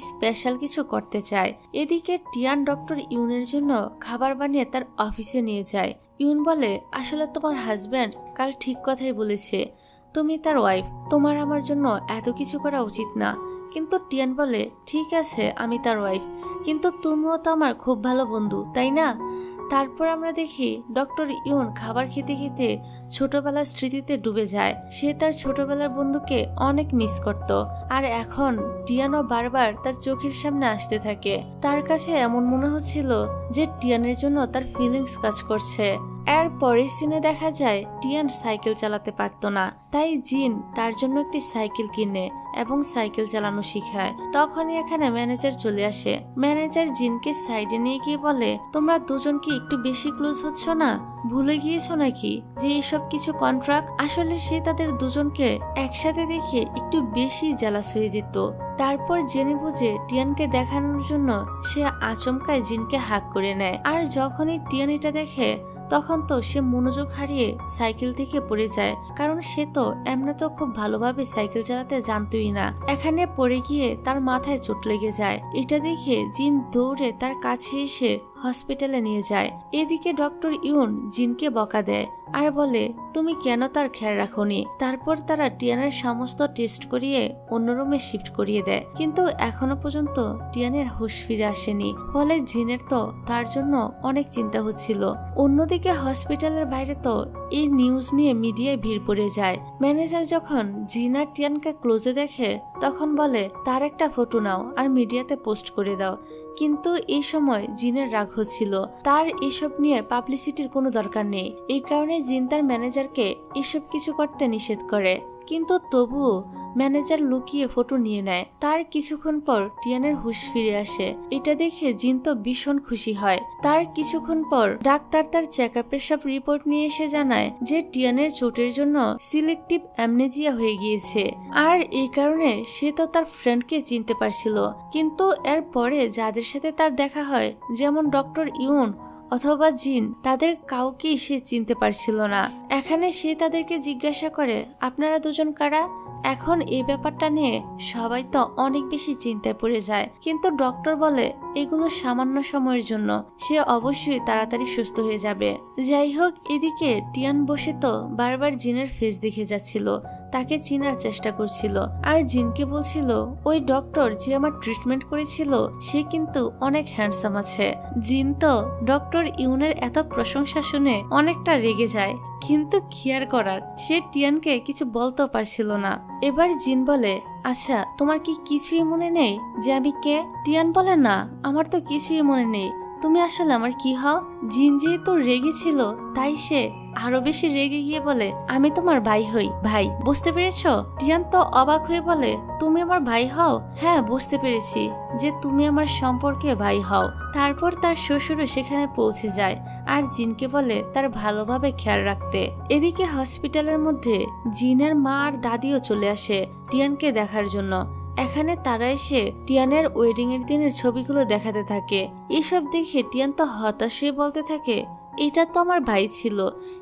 [SPEAKER 1] স্পেশাল কিছু করতে চায়। এদিকে টিয়ান ডক্টর ইউনের জন্য খাবার বানিয়ে তার অফিসে নিয়ে যায়। ইউন বলে, আসলে তোমার হাজব্যান্ড কাল ঠিক কথাই বলেছে, তুমি তার ওয়াইফ, তোমার আমার জন্য এত কিছু করা উচিত না। কিন্তু টিয়ান বলে, ঠিক আছে আমি তার ওয়াইফ, কিন্তু তুমিও তো আমার খুব ভালো বন্ধু, তাই না? তারপর আমরা দেখি ডক্টর ইউন খাবার খেতে খেতে ছোটবেলার স্মৃতিতে ডুবে যায়। সে তার ছোটবেলার বন্ধুকে অনেক মিস করত আর এখন টিয়ানও বারবার তার চোখের সামনে আসতে থাকে। তার কাছে এমন মনে হচ্ছিল যে টিয়ানের জন্য তার ফিলিংস কাজ করছে। এর পরের সিনে দেখা যায় টিয়ান সাইকেল চালাতে পারতো না, তাই জিন তার জন্য একটি সাইকেল কিনে এবং সাইকেল চালানো শিখায়। তখনই এখানে ম্যানেজার চলে আসে। ম্যানেজার জিনকে সাইডে নিয়ে গিয়ে বলে, তোমরা দুজন কি একটু বেশি ক্লোজ হচ্ছ না? ভুলে গিয়েছো নাকি যে এইসব কিছু কন্ট্রাক্ট? আসলে সে তাদের দুজনকে একসাথে দেখে একটু বেশি জেলাস হয়ে যেত। তারপর জেনে বুঝে টিয়ানকে দেখানোর জন্য সে আচমকায় জিনকে হাক করে নেয়। আর যখনই টিয়ান এটা দেখে তখন তো সে মনোযোগ হারিয়ে সাইকেল থেকে পড়ে যায়, কারণ সে তো এমনিতেও খুব ভালোভাবে সাইকেল চালাতে জানতোই না। এখানে পড়ে গিয়ে তার মাথায় চোট লেগে যায়। এটা দেখে জিন দৌড়ে তার কাছে এসে হসপিটালে নিয়ে যায়। এদিকে ডক্টর ইউন জিনকে বকা দেয় আর বলে, তুমি কেন তার খেয়াল রাখোনি? তারপর তারা টিয়ানের সমস্ত টেস্ট করিয়ে অন্য রুমে শিফট করিয়ে দেয়, কিন্তু এখনো পর্যন্ত টিয়ানের হুঁশ ফিরে আসেনি। ফলে জিনের তো তার জন্য অনেক চিন্তা হচ্ছিল। অন্যদিকে হসপিটালের বাইরে তো এই নিউজ নিয়ে মিডিয়ায় ভিড় পড়ে যায়। ম্যানেজার যখন জিন আর টিয়ানকে ক্লোজে দেখে তখন বলে, তার একটা ফটো নাও আর মিডিয়াতে পোস্ট করে দাও। কিন্তু এই সময় জিনের রাগ হচ্ছিল, তার এসব নিয়ে পাবলিসিটির কোনো দরকার নেই। এই কারণে জিন তার ম্যানেজারকে এসব কিছু করতে নিষেধ করে, কিন্তু তবুও ম্যানেজার লুকিয়ে ফটো নিয়ে নেয়। তার কিছুক্ষণ পর টিয়ানের হুঁশ ফিরে আসে। এটা দেখে জিন তো ভীষণ খুশি হয়। তার কিছুক্ষণ পর ডাক্তার তার চেকআপের সব রিপোর্ট নিয়ে এসে জানায় যে টিয়ানের চোটের জন্য সিলেক্টিভ অ্যামনেজিয়া হয়ে গিয়েছে, আর এই কারণে সে তো তার ফ্রেন্ডকে চিনতে পারছিল। কিন্তু এর পরে যাদের সাথে তার দেখা হয়, যেমন ডক্টর ইউন অথবা জিন, তাদের কাউকেই সে চিনতে পারছিল না। এখানে সে তাদেরকে জিজ্ঞাসা করে, আপনারা দুজন কারা? এখন এই ব্যাপারটা নিয়ে সবাই তো অনেক বেশি চিন্তায় পড়ে যায়, কিন্তু ডক্টর বলে এগুলো সামান্য সময়ের জন্য, সে অবশ্যই তাড়াতাড়ি সুস্থ হয়ে যাবে। যাই হোক, এদিকে টিয়ান বসে তো বারবার জিনের ফেস দেখে যাচ্ছিল, তাকে চিনার চেষ্টা করছিল আর জিনকে বলছিল, ওই ডক্টর যে আমার ট্রিটমেন্ট করেছিল সে কিন্তু অনেক হ্যান্ডসাম আছে। জিন তো ডক্টর ইউনের এত প্রশংসা শুনে অনেকটা রেগে যায়, কিন্তু কি আর করার, সে টিয়ানকে কিছু বলতেও পারছিল না। এবার জিন বলে, আচ্ছা তোমার কি কিছুই মনে নেই যে আমি কে? টিয়ান বলে, না আমার তো কিছুই মনে নেই, তুমি আসলে আমার কি হও? জিন যেহেতু রেগে ছিল তাই সে আরো বেশি রেগে গিয়ে বলে, আমি তোমার ভাই হই ভাই, বুঝতে পেরেছো? টিয়ান তো অবাক হয়ে বলে, তুমি আমার ভাই হও? হ্যাঁ, বুঝতে পেরেছি যে তুমি আমার সম্পর্কে ভাই হও। তারপর তার শ্বশুরও সেখানে পৌঁছে যায় আর জিনকে বলে তার ভালোভাবে খেয়াল রাখতে। এদিকে হসপিটালের মধ্যে জিনের মা আর দাদিও চলে আসে টিয়ানকে দেখার জন্য। এখানে তারা এসে টিয়ানের ওয়েডিং এর দিনের ছবিগুলো দেখাতে থাকে। এসব দেখে টিয়ান তো হতাশ হয়ে বলতে থাকে, এটা তো আমার ভাই ছিল,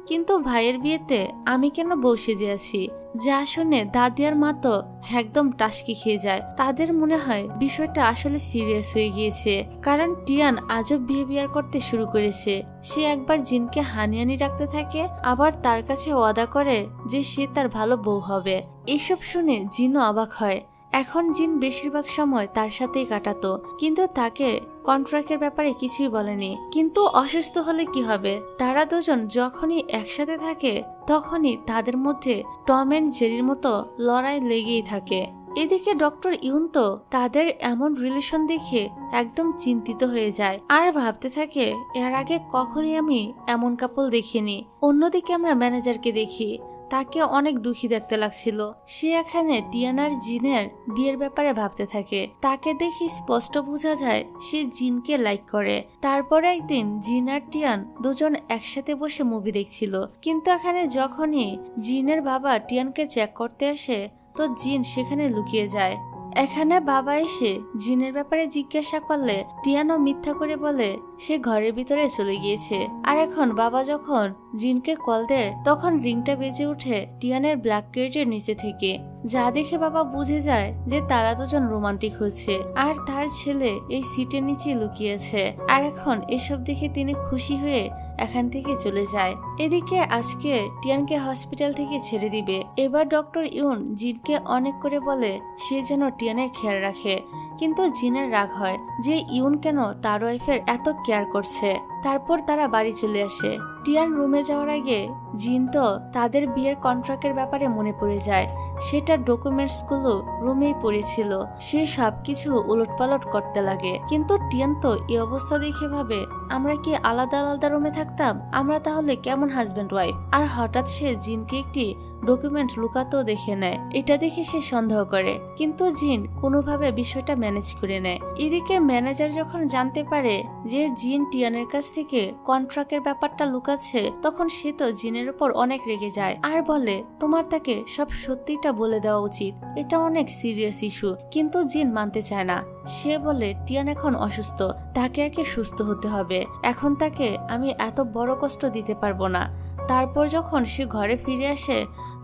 [SPEAKER 1] কিন্তু ভাইয়ের বিয়েতে আমি কেন বউ সেজে আছি? যা শুনে দাদি আর মা তো একদম টাসকি খেয়ে যায়। তাদের মনে হয় বিষয়টা আসলে সিরিয়াস হয়ে গিয়েছে, কারণ টিয়ান আজব বিহেভিয়ার করতে শুরু করেছে। সে একবার জিনকে হানিহানি রাখতে থাকে, আবার তার কাছে ওয়াদা করে যে সে তার ভালো বউ হবে। এসব শুনে জিনও অবাক হয়। এখন জিন বেশিরভাগ সময় তার সাথেই কাটাতো, কিন্তু তাকে কন্ট্রাক্টের ব্যাপারে কিছুই বলেনি। কিন্তু অসুস্থ হলে কি হবে? তারা দুজন যখনই একসাথে থাকে তখনই তাদের মধ্যে টম এন্ড জেরির মতো লড়াই লেগেই থাকে। এদিকে ডক্টর ইউন তো তাদের এমন রিলেশন দেখে একদম চিন্তিত হয়ে যায় আর ভাবতে থাকে, এর আগে কখনই আমি এমন কাপল দেখিনি। অন্যদিকে আমরা ম্যানেজারকে দেখি, তাকে অনেক দুঃখী দেখতে লাগছিল। সে এখানে টিয়ান আর জিনের বিয়ের ব্যাপারে ভাবতে থাকে। তাকে দেখে স্পষ্ট বোঝা যায় সে জিনকে লাইক করে। তারপরে একদিন জিন আর টিয়ান দুজন একসাথে বসে মুভি দেখছিল, কিন্তু এখানে যখনই জিনের বাবা টিয়ানকে চেক করতে আসে তো জিন সেখানে লুকিয়ে যায়। এখানে বাবা এসে জিনের ব্যাপারে জিজ্ঞাসা করলে টিয়ানও মিথ্যা করে বলে সে ঘরের ভিতরে চলে গিয়েছে। আর এখন বাবা যখন জিনকে কল দেয় তখন রিংটা বেজে ওঠে টিয়ানের ব্ল্যাক গেটের নিচে থেকে, যা দেখে বাবা বুঝে যায় যে তারা দুজন রোমান্টিক হচ্ছে আর তার ছেলে এই সিটের নিচে লুকিয়েছে। আর এখন এসব দেখে তিনি খুশি হয়ে এখান থেকে চলে যায়। এদিকে আজকে টিয়ানকে হসপিটাল থেকে ছেড়ে দিবে। এবার ডক্টর ইউন জিনকে অনেক করে বলে সে যেন টিয়ানের খেয়াল রাখে, কিন্তু জিনের রাগ হয় যে ইউন কেন তার ওয়াইফের এত কেয়ার করছে। তারপর তারা বাড়ি চলে আসে। টিয়ান রুমে যাওয়ার আগে জিন তো তাদের বিয়ের কন্ট্রাক্টের ব্যাপারে মনে পড়ে যায়। সেটার ডকুমেন্টস গুলো রুমেই পড়েছিল। সে সবকিছু উলটপালট করতে লাগে, কিন্তু টিয়ান তো এই অবস্থা দেখে ভাবে, আমরা কি আলাদা আলাদা রুমে থাকতাম? আমরা তাহলে কেমন হাজবেন্ড ওয়াইফ? আর হঠাৎ সে জিনকে একটি ডকুমেন্ট লুকাতেও দেখে নেয়। এটা দেখে সে সন্দেহ করে, কিন্তু জিন কোনোভাবে বিষয়টা ম্যানেজ করে নেয়। এদিকে ম্যানেজার যখন জানতে পারে যে জিন টিয়ানের কাছ থেকে কন্ট্রাক্টের ব্যাপারটা লুকাচ্ছে, তখন সে তো জিনের উপর অনেক রেগে যায় আর বলে, তোমার তাকে সব সত্যিটা বলে দেওয়া উচিত, এটা অনেক সিরিয়াস ইস্যু। কিন্তু জিন মানতে চায় না। সে বলে টিয়ান এখন অসুস্থ, তাকে আগে সুস্থ হতে হবে, এখন তাকে আমি এত বড় কষ্ট দিতে পারবো না। তারপর যখন সে ঘরে ফিরে আসে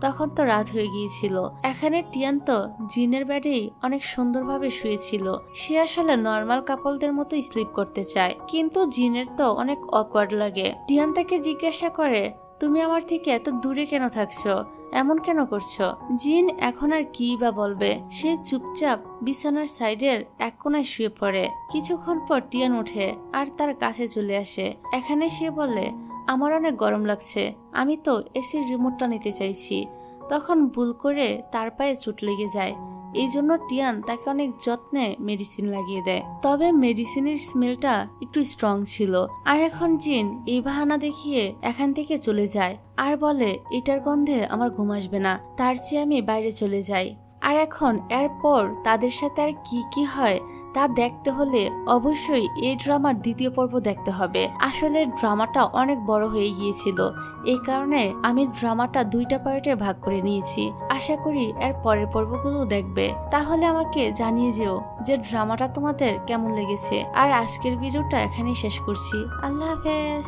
[SPEAKER 1] তখন তো রাত হয়ে গিয়েছিল। এখানে টিয়ান তো জিনের বেডেই অনেক সুন্দরভাবে শুয়েছিল। সে আসলে নর্মাল কাপলদের মতো স্লিপ করতে চায়, কিন্তু জিনের তো অনেক অকওয়ার্ড লাগে। টিয়ান তাকে জিজ্ঞাসা করে, তুমি আমার থেকে এত দূরে কেন থাকছো? এমন কেন করছো? জিন এখন আর কি বা বলবে। সে চুপচাপ বিছানার সাইডের এক কোনায় শুয়ে পড়ে। কিছুক্ষণ পর টিয়ান ওঠে আর তার কাছে চলে আসে। এখানে সে বলে, আমার অনেক গরম লাগছে, আমি তো এসির রিমোটটা নিতে চাইছি। তখন ভুল করে তার পায়ে চোট লেগে যায়। এই জন্য টিয়ান তাকে অনেক যত্নে মেডিসিন লাগিয়ে দেয়, তবে মেডিসিনের স্মেলটা একটু স্ট্রং ছিল। আর এখন জিন এই বাহানা দেখিয়ে এখান থেকে চলে যায় আর বলে, এটার গন্ধে আমার ঘুম আসবে না, তার চেয়ে আমি বাইরে চলে যাই। আর এখন এরপর তাদের সাথে আর কি কি হয় তা দেখতে হলে অবশ্যই এই ড্রামার দ্বিতীয় পর্ব দেখতে হবে। আসলে ড্রামাটা অনেক বড় হয়ে গিয়েছিল, এই কারণে আমি ড্রামাটা দুইটা পার্টে ভাগ করে নিয়েছি। আশা করি এর পরের পর্বগুলো দেখবে। তাহলে আমাকে জানিয়ে যেও যে ড্রামাটা তোমাদের কেমন লেগেছে। আর আজকের ভিডিওটা এখানেই শেষ করছি। আল্লাহ হাফেজ।